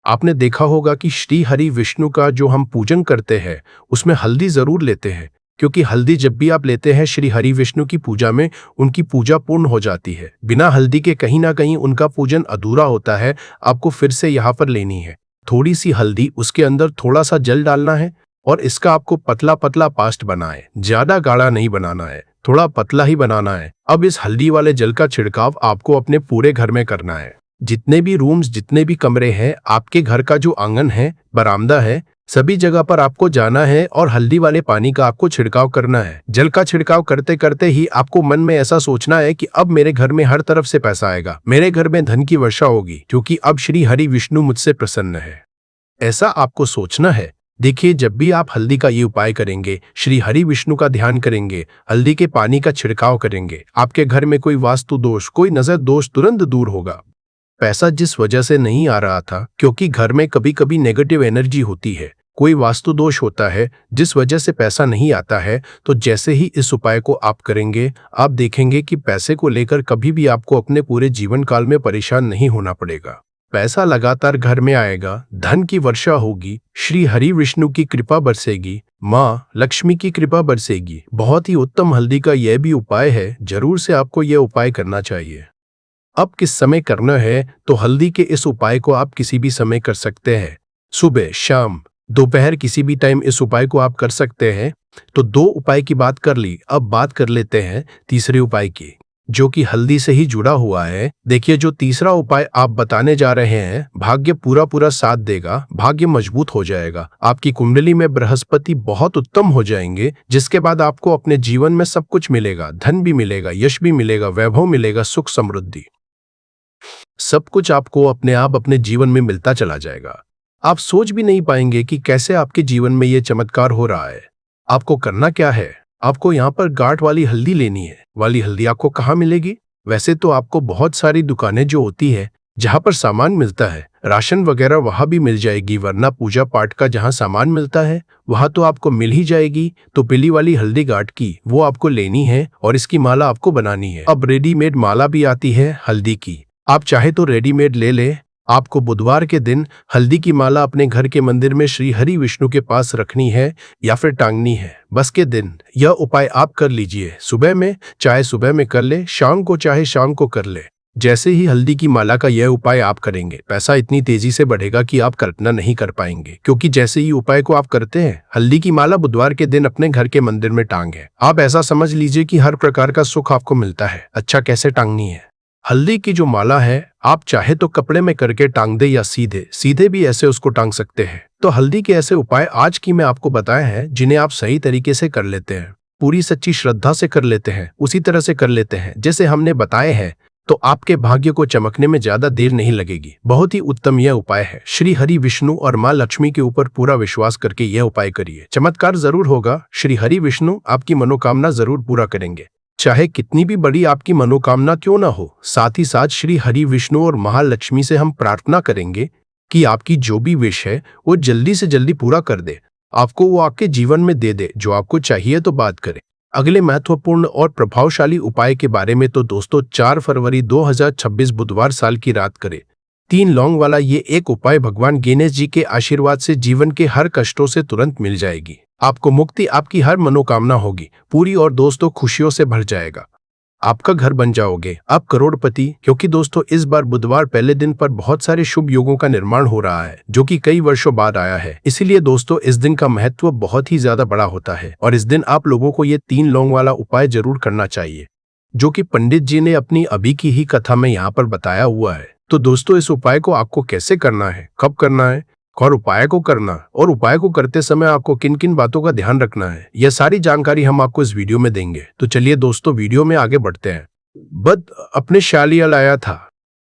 आपने देखा होगा कि श्री हरि विष्णु का जो हम पूजन करते हैं उसमें हल्दी जरूर लेते हैं, क्योंकि हल्दी जब भी आप लेते हैं श्री हरि विष्णु की पूजा में उनकी पूजा पूर्ण हो जाती है। बिना हल्दी के कहीं ना कहीं उनका पूजन अधूरा होता है। आपको फिर से यहाँ पर लेनी है थोड़ी सी हल्दी, उसके अंदर थोड़ा सा जल डालना है और इसका आपको पतला पतला पास्ट बनाए, ज्यादा गाढ़ा नहीं बनाना है, थोड़ा पतला ही बनाना है। अब इस हल्दी वाले जल का छिड़काव आपको अपने पूरे घर में करना है। जितने भी रूम्स, जितने भी कमरे हैं, आपके घर का जो आंगन है, बरामदा है, सभी जगह पर आपको जाना है और हल्दी वाले पानी का आपको छिड़काव करना है। जल का छिड़काव करते करते ही आपको मन में ऐसा सोचना है कि अब मेरे घर में हर तरफ से पैसा आएगा, मेरे घर में धन की वर्षा होगी, क्योंकि अब श्री हरि विष्णु मुझसे प्रसन्न है। ऐसा आपको सोचना है। देखिए जब भी आप हल्दी का ये उपाय करेंगे, श्री हरि विष्णु का ध्यान करेंगे, हल्दी के पानी का छिड़काव करेंगे, आपके घर में कोई वास्तु दोष, कोई नजर दोष तुरंत दूर होगा। पैसा जिस वजह से नहीं आ रहा था, क्योंकि घर में कभी कभी नेगेटिव एनर्जी होती है, कोई वास्तु दोष होता है जिस वजह से पैसा नहीं आता है, तो जैसे ही इस उपाय को आप करेंगे आप देखेंगे कि पैसे को लेकर कभी भी आपको अपने पूरे जीवन काल में परेशान नहीं होना पड़ेगा। पैसा लगातार घर में आएगा, धन की वर्षा होगी, श्री हरि विष्णु की कृपा बरसेगी, माँ लक्ष्मी की कृपा बरसेगी। बहुत ही उत्तम हल्दी का यह भी उपाय है, जरूर से आपको यह उपाय करना चाहिए। अब किस समय करना है, तो हल्दी के इस उपाय को आप किसी भी समय कर सकते हैं, सुबह, शाम, दोपहर, किसी भी टाइम इस उपाय को आप कर सकते हैं। तो दो उपाय की बात कर ली, अब बात कर लेते हैं तीसरे उपाय की, जो कि हल्दी से ही जुड़ा हुआ है। देखिए जो तीसरा उपाय आप बताने जा रहे हैं, भाग्य पूरा पूरा साथ देगा, भाग्य मजबूत हो जाएगा, आपकी कुंडली में बृहस्पति बहुत उत्तम हो जाएंगे, जिसके बाद आपको अपने जीवन में सब कुछ मिलेगा, धन भी मिलेगा, यश भी मिलेगा, वैभव मिलेगा, सुख समृद्धि, सब कुछ आपको अपने आप अपने जीवन में मिलता चला जाएगा। आप सोच भी नहीं पाएंगे कि कैसे आपके जीवन में ये चमत्कार हो रहा है। आपको करना क्या है, आपको यहाँ पर गांठ वाली हल्दी लेनी है। वाली हल्दी आपको कहाँ मिलेगी? वैसे तो आपको बहुत सारी दुकानें जो होती है जहाँ पर सामान मिलता है, राशन वगैरह, वहां भी मिल जाएगी, वरना पूजा पाठ का जहाँ सामान मिलता है वहां तो आपको मिल ही जाएगी। तो पीली वाली हल्दी गांठ की वो आपको लेनी है और इसकी माला आपको बनानी है। अब रेडीमेड माला भी आती है हल्दी की, आप चाहे तो रेडीमेड ले ले। आपको बुधवार के दिन हल्दी की माला अपने घर के मंदिर में श्री हरि विष्णु के पास रखनी है या फिर टांगनी है। बस के दिन यह उपाय आप कर लीजिए, सुबह में चाहे सुबह में कर ले, शाम को चाहे शाम को कर ले। जैसे ही हल्दी की माला का यह उपाय आप करेंगे, पैसा इतनी तेजी से बढ़ेगा कि आप कल्पना नहीं कर पाएंगे, क्योंकि जैसे ही उपाय को आप करते हैं, हल्दी की माला बुधवार के दिन अपने घर के मंदिर में टांगे। आप ऐसा समझ लीजिए कि हर प्रकार का सुख आपको मिलता है। अच्छा कैसे टांगनी है? हल्दी की जो माला है आप चाहे तो कपड़े में करके टांग दे या सीधे सीधे भी ऐसे उसको टांग सकते हैं। तो हल्दी के ऐसे उपाय आज की मैं आपको बताए हैं, जिन्हें आप सही तरीके से कर लेते हैं, पूरी सच्ची श्रद्धा से कर लेते हैं, उसी तरह से कर लेते हैं जैसे हमने बताए हैं, तो आपके भाग्य को चमकने में ज्यादा देर नहीं लगेगी। बहुत ही उत्तम यह उपाय है। श्री हरि विष्णु और माँ लक्ष्मी के ऊपर पूरा विश्वास करके यह उपाय करिए, चमत्कार जरूर होगा। श्री हरि विष्णु आपकी मनोकामना जरूर पूरा करेंगे, चाहे कितनी भी बड़ी आपकी मनोकामना क्यों ना हो। साथ ही साथ श्री हरि विष्णु और महालक्ष्मी से हम प्रार्थना करेंगे कि आपकी जो भी विश है वो जल्दी से जल्दी पूरा कर दे, आपको वो आपके जीवन में दे दे जो आपको चाहिए। तो बात करें अगले महत्वपूर्ण और प्रभावशाली उपाय के बारे में, तो दोस्तों 4 फरवरी 2026 बुधवार साल की रात करें 3 लौंग वाला ये एक उपाय भगवान गणेश जी के आशीर्वाद से जीवन के हर कष्टों से तुरंत मिल जाएगी। आपको मुक्ति, आपकी हर मनोकामना होगी पूरी और दोस्तों खुशियों से भर जाएगा। आपका घर बन जाओगे, आप करोड़पति। क्योंकि दोस्तों इस बार बुधवार पहले दिन पर बहुत सारे शुभ योगों का निर्माण हो रहा है जो कि कई वर्षों बाद आया है। इसीलिए दोस्तों इस दिन का महत्व बहुत ही ज्यादा बड़ा होता है और इस दिन आप लोगों को ये 3 लौंग वाला उपाय जरूर करना चाहिए जो कि पंडित जी ने अपनी अभी की ही कथा में यहाँ पर बताया हुआ है। तो दोस्तों इस उपाय को आपको कैसे करना है, कब करना है और उपाय को करना और उपाय को करते समय आपको किन किन बातों का ध्यान रखना है, यह सारी जानकारी हम आपको इस वीडियो में देंगे। तो चलिए दोस्तों वीडियो में आगे बढ़ते हैं। बद अपने शालिया लाया था।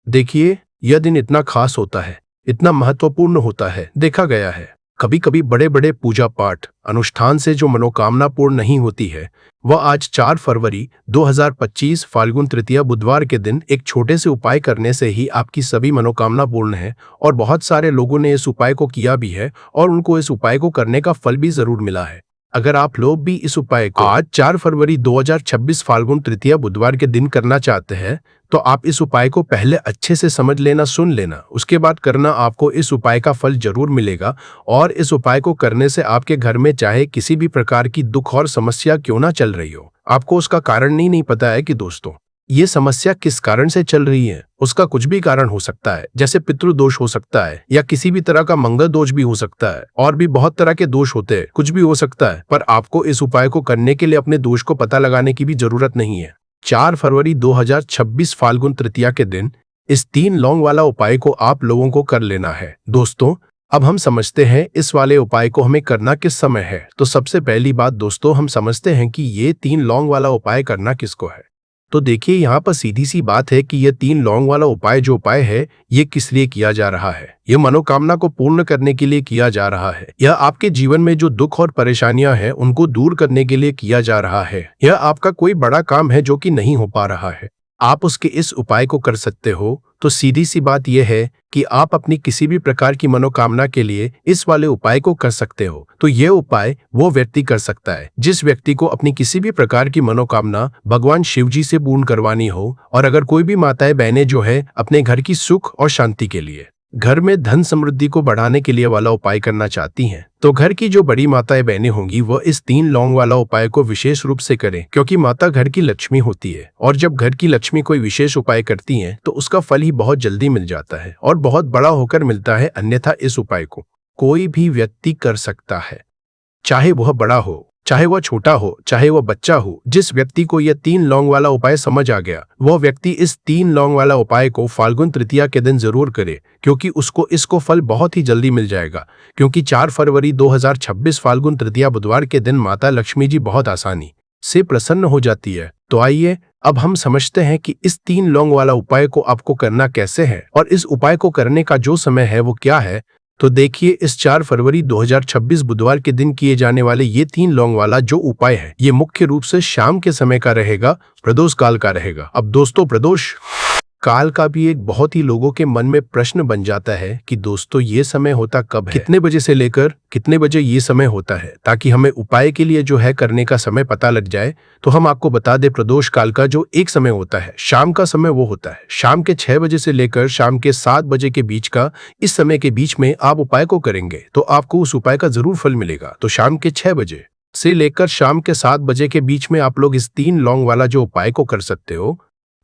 देखिए यह दिन इतना खास होता है, इतना महत्वपूर्ण होता है। देखा गया है कभी कभी बड़े बड़े पूजा पाठ अनुष्ठान से जो मनोकामना पूर्ण नहीं होती है वह आज 4 फरवरी 2025 फाल्गुन तृतीया बुधवार के दिन एक छोटे से उपाय करने से ही आपकी सभी मनोकामना पूर्ण है। और बहुत सारे लोगों ने इस उपाय को किया भी है और उनको इस उपाय को करने का फल भी जरूर मिला है। अगर आप लोग भी इस उपाय को आज 4 फरवरी 2026 फाल्गुन तृतीया बुधवार के दिन करना चाहते हैं तो आप इस उपाय को पहले अच्छे से समझ लेना, सुन लेना, उसके बाद करना। आपको इस उपाय का फल जरूर मिलेगा और इस उपाय को करने से आपके घर में चाहे किसी भी प्रकार की दुख और समस्या क्यों ना चल रही हो, आपको उसका कारण नहीं पता है कि दोस्तों ये समस्या किस कारण से चल रही है। उसका कुछ भी कारण हो सकता है, जैसे पितृदोष हो सकता है या किसी भी तरह का मंगल दोष भी हो सकता है और भी बहुत तरह के दोष होते हैं, कुछ भी हो सकता है। पर आपको इस उपाय को करने के लिए अपने दोष को पता लगाने की भी जरूरत नहीं है। 4 फरवरी 2026 फाल्गुन तृतीया के दिन इस 3 लौंग वाला उपाय को आप लोगों को कर लेना है। दोस्तों अब हम समझते हैं इस वाले उपाय को हमें करना किस समय है। तो सबसे पहली बात दोस्तों हम समझते हैं कि ये 3 लौंग वाला उपाय करना किसको है। तो देखिए यहाँ पर सीधी सी बात है कि यह 3 लौंग वाला उपाय जो उपाय है ये किस लिए किया जा रहा है। यह मनोकामना को पूर्ण करने के लिए किया जा रहा है। यह आपके जीवन में जो दुख और परेशानियां हैं उनको दूर करने के लिए किया जा रहा है। यह आपका कोई बड़ा काम है जो कि नहीं हो पा रहा है, आप उसके इस उपाय को कर सकते हो। तो सीधी सी बात यह है कि आप अपनी किसी भी प्रकार की मनोकामना के लिए इस वाले उपाय को कर सकते हो। तो यह उपाय वो व्यक्ति कर सकता है जिस व्यक्ति को अपनी किसी भी प्रकार की मनोकामना भगवान शिव जी से पूर्ण करवानी हो। और अगर कोई भी माताएं बहनें जो है अपने घर की सुख और शांति के लिए, घर में धन समृद्धि को बढ़ाने के लिए वाला उपाय करना चाहती हैं, तो घर की जो बड़ी माताएं बहनें होंगी वह इस 3 लौंग वाला उपाय को विशेष रूप से करें। क्योंकि माता घर की लक्ष्मी होती है और जब घर की लक्ष्मी कोई विशेष उपाय करती हैं तो उसका फल ही बहुत जल्दी मिल जाता है और बहुत बड़ा होकर मिलता है। अन्यथा इस उपाय को कोई भी व्यक्ति कर सकता है, चाहे वह बड़ा हो, चाहे वह छोटा हो, चाहे वह बच्चा हो। जिस व्यक्ति को यह 3 लौंग वाला उपाय समझ आ गया वह व्यक्ति इस 3 लौंग वाला उपाय को फाल्गुन तृतीया के दिन जरूर करे, क्योंकि उसको इसको फल बहुत ही जल्दी मिल जाएगा। क्योंकि 4 फरवरी 2026 फाल्गुन तृतीया बुधवार के दिन माता लक्ष्मी जी बहुत आसानी से प्रसन्न हो जाती है। तो आइए अब हम समझते हैं कि इस 3 लौंग वाला उपाय को आपको करना कैसे है और इस उपाय को करने का जो समय है वो क्या है। तो देखिए इस 4 फरवरी 2026 बुधवार के दिन किए जाने वाले ये 3 लौंग वाला जो उपाय है ये मुख्य रूप से शाम के समय का रहेगा, प्रदोष काल का रहेगा। अब दोस्तों प्रदोष काल का भी एक बहुत ही लोगों के मन में प्रश्न बन जाता है कि दोस्तों ये समय होता कब है, कितने बजे से लेकर कितने बजे ये समय होता है, ताकि हमें उपाय के लिए जो है करने का समय पता लग जाए। तो हम आपको बता दें प्रदोष काल का जो एक समय होता है शाम का समय वो होता है शाम के 6 बजे से लेकर शाम के 7 बजे के बीच का। इस समय के बीच में आप उपाय को करेंगे तो आपको उस उपाय का जरूर फल मिलेगा। तो शाम के 6 बजे से लेकर शाम के 7 बजे के बीच में आप लोग इस 3 लौंग वाला जो उपाय को कर सकते हो।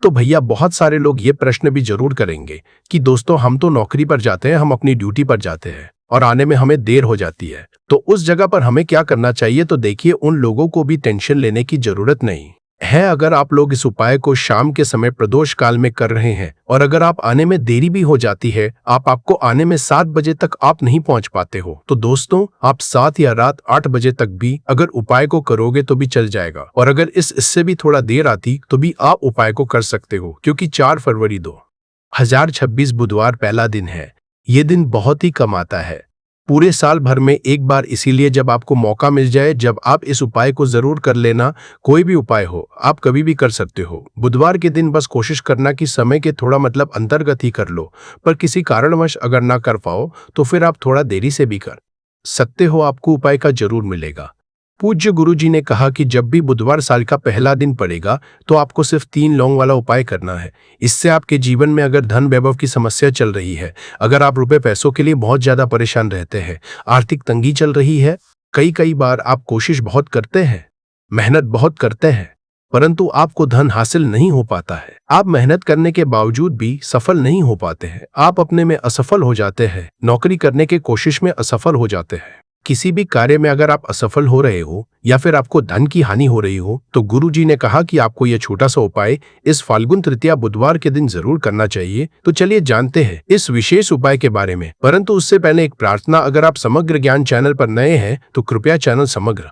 तो भैया बहुत सारे लोग ये प्रश्न भी जरूर करेंगे कि दोस्तों हम तो नौकरी पर जाते हैं, हम अपनी ड्यूटी पर जाते हैं और आने में हमें देर हो जाती है, तो उस जगह पर हमें क्या करना चाहिए। तो देखिए उन लोगों को भी टेंशन लेने की जरूरत नहीं है। अगर आप लोग इस उपाय को शाम के समय प्रदोष काल में कर रहे हैं और अगर आप आने में देरी भी हो जाती है, आपको आने में 7 बजे तक आप नहीं पहुंच पाते हो, तो दोस्तों आप 7 या रात 8 बजे तक भी अगर उपाय को करोगे तो भी चल जाएगा। और अगर इससे भी थोड़ा देर आती तो भी आप उपाय को कर सकते हो। क्योंकि 4 फरवरी 2026 बुधवार पहला दिन है, ये दिन बहुत ही कम आता है पूरे साल भर में एक बार। इसीलिए जब आपको मौका मिल जाए जब आप इस उपाय को जरूर कर लेना। कोई भी उपाय हो आप कभी भी कर सकते हो। बुधवार के दिन बस कोशिश करना कि समय के थोड़ा मतलब अंतर्गत ही कर लो, पर किसी कारणवश अगर ना कर पाओ तो फिर आप थोड़ा देरी से भी कर सकते हो, आपको उपाय का जरूर मिलेगा। पूज्य गुरु जी ने कहा कि जब भी बुधवार साल का पहला दिन पड़ेगा तो आपको सिर्फ 3 लौंग वाला उपाय करना है। इससे आपके जीवन में अगर धन वैभव की समस्या चल रही है, अगर आप रुपए पैसों के लिए बहुत ज्यादा परेशान रहते हैं, आर्थिक तंगी चल रही है, कई कई बार आप कोशिश बहुत करते हैं, मेहनत बहुत करते हैं, परंतु आपको धन हासिल नहीं हो पाता है। आप मेहनत करने के बावजूद भी सफल नहीं हो पाते हैं। आप अपने में असफल हो जाते हैं, नौकरी करने की कोशिश में असफल हो जाते हैं। किसी भी कार्य में अगर आप असफल हो रहे हो या फिर आपको धन की हानि हो रही हो, तो गुरुजी ने कहा कि आपको यह छोटा सा उपाय इस फाल्गुन तृतीया बुधवार के दिन जरूर करना चाहिए। तो चलिए जानते हैं इस विशेष उपाय के बारे में। परंतु उससे पहले एक प्रार्थना, अगर आप समग्र ज्ञान चैनल पर नए हैं तो कृपया चैनल समग्र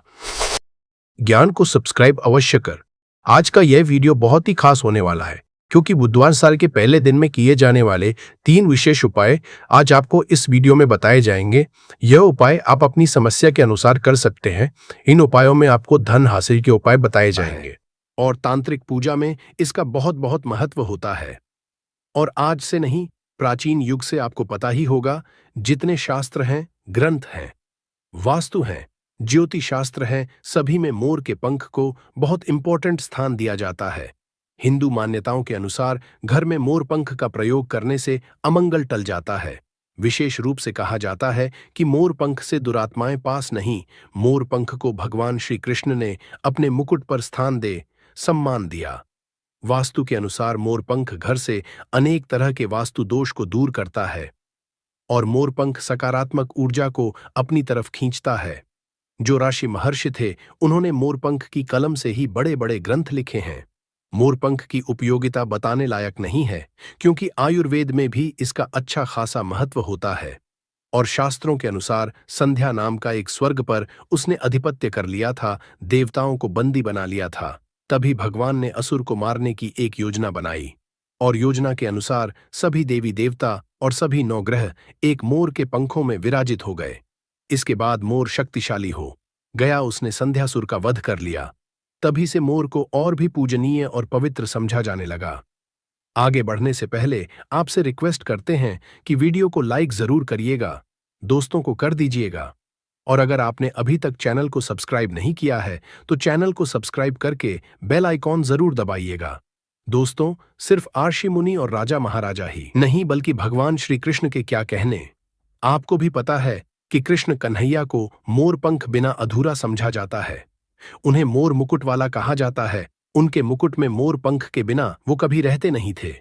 ज्ञान को सब्सक्राइब अवश्य कर। आज का यह वीडियो बहुत ही खास होने वाला है, क्योंकि बुधवार साल के पहले दिन में किए जाने वाले 3 विशेष उपाय आज आपको इस वीडियो में बताए जाएंगे। यह उपाय आप अपनी समस्या के अनुसार कर सकते हैं। इन उपायों में आपको धन हासिल के उपाय बताए जाएंगे और तांत्रिक पूजा में इसका बहुत बहुत महत्व होता है। और आज से नहीं, प्राचीन युग से आपको पता ही होगा, जितने शास्त्र हैं, ग्रंथ हैं, वास्तु हैं, ज्योतिष शास्त्र है, सभी में मोर के पंख को बहुत इंपॉर्टेंट स्थान दिया जाता है। हिंदू मान्यताओं के अनुसार घर में मोर पंख का प्रयोग करने से अमंगल टल जाता है। विशेष रूप से कहा जाता है कि मोर पंख से दुरात्माएं पास नहीं। मोर पंख को भगवान श्री कृष्ण ने अपने मुकुट पर स्थान दे सम्मान दिया। वास्तु के अनुसार मोर पंख घर से अनेक तरह के वास्तु दोष को दूर करता है और मोर पंख सकारात्मक ऊर्जा को अपनी तरफ खींचता है। जो ऋषि महर्षि थे, उन्होंने मोरपंख की कलम से ही बड़े बड़े ग्रंथ लिखे हैं। मोरपंख की उपयोगिता बताने लायक नहीं है, क्योंकि आयुर्वेद में भी इसका अच्छा खासा महत्व होता है। और शास्त्रों के अनुसार संध्या नाम का एक स्वर्ग पर उसने अधिपत्य कर लिया था, देवताओं को बंदी बना लिया था। तभी भगवान ने असुर को मारने की एक योजना बनाई और योजना के अनुसार सभी देवी देवता और सभी नवग्रह एक मोर के पंखों में विराजित हो गए। इसके बाद मोर शक्तिशाली हो गया, उसने संध्यासुर का वध कर लिया। तभी से मोर को और भी पूजनीय और पवित्र समझा जाने लगा। आगे बढ़ने से पहले आपसे रिक्वेस्ट करते हैं कि वीडियो को लाइक जरूर करिएगा, दोस्तों को कर दीजिएगा, और अगर आपने अभी तक चैनल को सब्सक्राइब नहीं किया है तो चैनल को सब्सक्राइब करके बेल आइकॉन जरूर दबाइएगा। दोस्तों, सिर्फ आर्षि मुनि और राजा महाराजा ही नहीं, बल्कि भगवान श्री कृष्ण के क्या कहने। आपको भी पता है कि कृष्ण कन्हैया को मोर पंख बिना अधूरा समझा जाता है। उन्हें मोर मुकुट वाला कहा जाता है। उनके मुकुट में मोर पंख के बिना वो कभी रहते नहीं थे।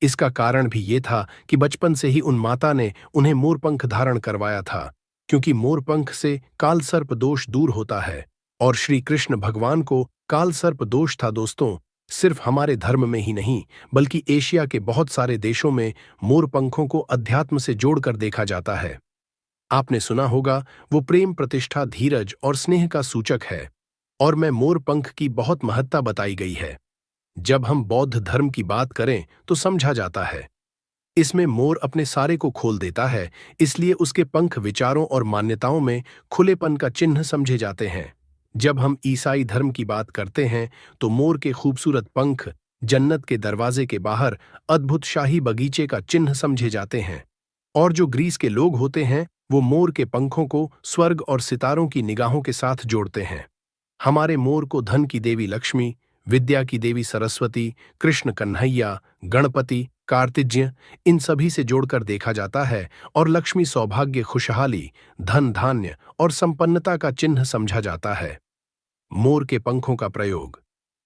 इसका कारण भी ये था कि बचपन से ही उन माता ने उन्हें मोर पंख धारण करवाया था, क्योंकि मोर पंख से काल सर्प दोष दूर होता है। और श्री कृष्ण भगवान को काल सर्प दोष था। दोस्तों, सिर्फ हमारे धर्म में ही नहीं, बल्कि एशिया के बहुत सारे देशों में मोर पंखों को अध्यात्म से जोड़कर देखा जाता है। आपने सुना होगा, वो प्रेम, प्रतिष्ठा, धीरज और स्नेह का सूचक है। और मैं मोर पंख की बहुत महत्ता बताई गई है। जब हम बौद्ध धर्म की बात करें तो समझा जाता है, इसमें मोर अपने सारे को खोल देता है, इसलिए उसके पंख विचारों और मान्यताओं में खुलेपन का चिन्ह समझे जाते हैं। जब हम ईसाई धर्म की बात करते हैं तो मोर के खूबसूरत पंख जन्नत के दरवाजे के बाहर अद्भुत शाही बगीचे का चिन्ह समझे जाते हैं। और जो ग्रीस के लोग होते हैं, वो मोर के पंखों को स्वर्ग और सितारों की निगाहों के साथ जोड़ते हैं। हमारे मोर को धन की देवी लक्ष्मी, विद्या की देवी सरस्वती, कृष्ण कन्हैया, गणपति, कार्तिज्ञ, इन सभी से जोड़कर देखा जाता है और लक्ष्मी, सौभाग्य, खुशहाली, धन, धान्य और संपन्नता का चिन्ह समझा जाता है। मोर के पंखों का प्रयोग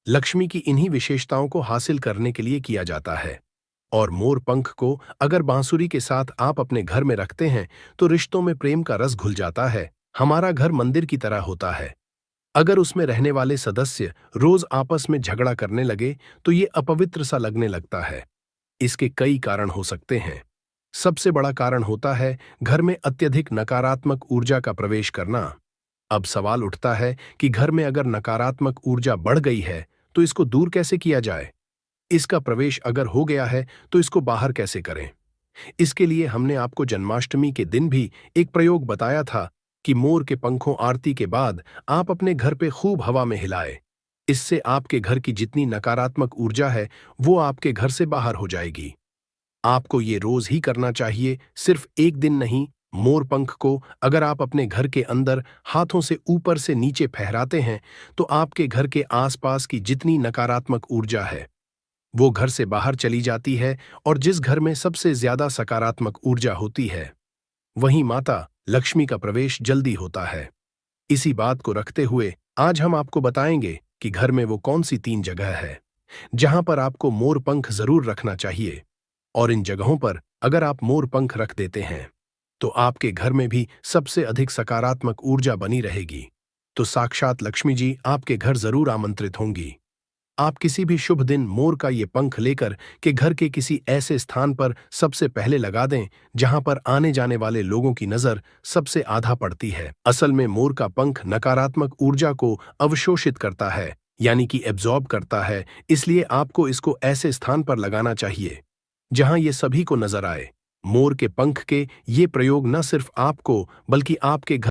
लक्ष्मी की इन्हीं विशेषताओं को हासिल करने के लिए किया जाता है। और मोर पंख को अगर बांसुरी के साथ आप अपने घर में रखते हैं तो रिश्तों में प्रेम का रस घुल जाता है। हमारा घर मंदिर की तरह होता है। अगर उसमें रहने वाले सदस्य रोज आपस में झगड़ा करने लगे तो ये अपवित्र सा लगने लगता है। इसके कई कारण हो सकते हैं। सबसे बड़ा कारण होता है घर में अत्यधिक नकारात्मक ऊर्जा का प्रवेश करना। अब सवाल उठता है कि घर में अगर नकारात्मक ऊर्जा बढ़ गई है तो इसको दूर कैसे किया जाए। इसका प्रवेश अगर हो गया है तो इसको बाहर कैसे करें। इसके लिए हमने आपको जन्माष्टमी के दिन भी एक प्रयोग बताया था कि मोर के पंखों आरती के बाद आप अपने घर पे खूब हवा में हिलाए। इससे आपके घर की जितनी नकारात्मक ऊर्जा है वो आपके घर से बाहर हो जाएगी। आपको ये रोज ही करना चाहिए, सिर्फ एक दिन नहीं। मोर पंख को अगर आप अपने घर के अंदर हाथों से ऊपर से नीचे फहराते हैं तो आपके घर के आसपास की जितनी नकारात्मक ऊर्जा है वो घर से बाहर चली जाती है। और जिस घर में सबसे ज्यादा सकारात्मक ऊर्जा होती है वहीं माता लक्ष्मी का प्रवेश जल्दी होता है। इसी बात को रखते हुए आज हम आपको बताएंगे कि घर में वो कौन सी 3 जगह है जहां पर आपको मोर पंख जरूर रखना चाहिए। और इन जगहों पर अगर आप मोर पंख रख देते हैं तो आपके घर में भी सबसे अधिक सकारात्मक ऊर्जा बनी रहेगी। तो साक्षात लक्ष्मी जी आपके घर जरूर आमंत्रित होंगी। आप किसी भी शुभ दिन मोर का ये पंख लेकर के घर के किसी ऐसे स्थान पर सबसे पहले लगा दें जहां पर आने जाने वाले लोगों की नजर सबसे आधा पड़ती है। असल में मोर का पंख नकारात्मक ऊर्जा को अवशोषित करता है, यानी कि एब्जॉर्ब करता है, इसलिए आपको इसको ऐसे स्थान पर लगाना चाहिए जहां ये सभी को नजर आए। मोर के पंख के ये प्रयोग न सिर्फ आपको बल्कि आपके घर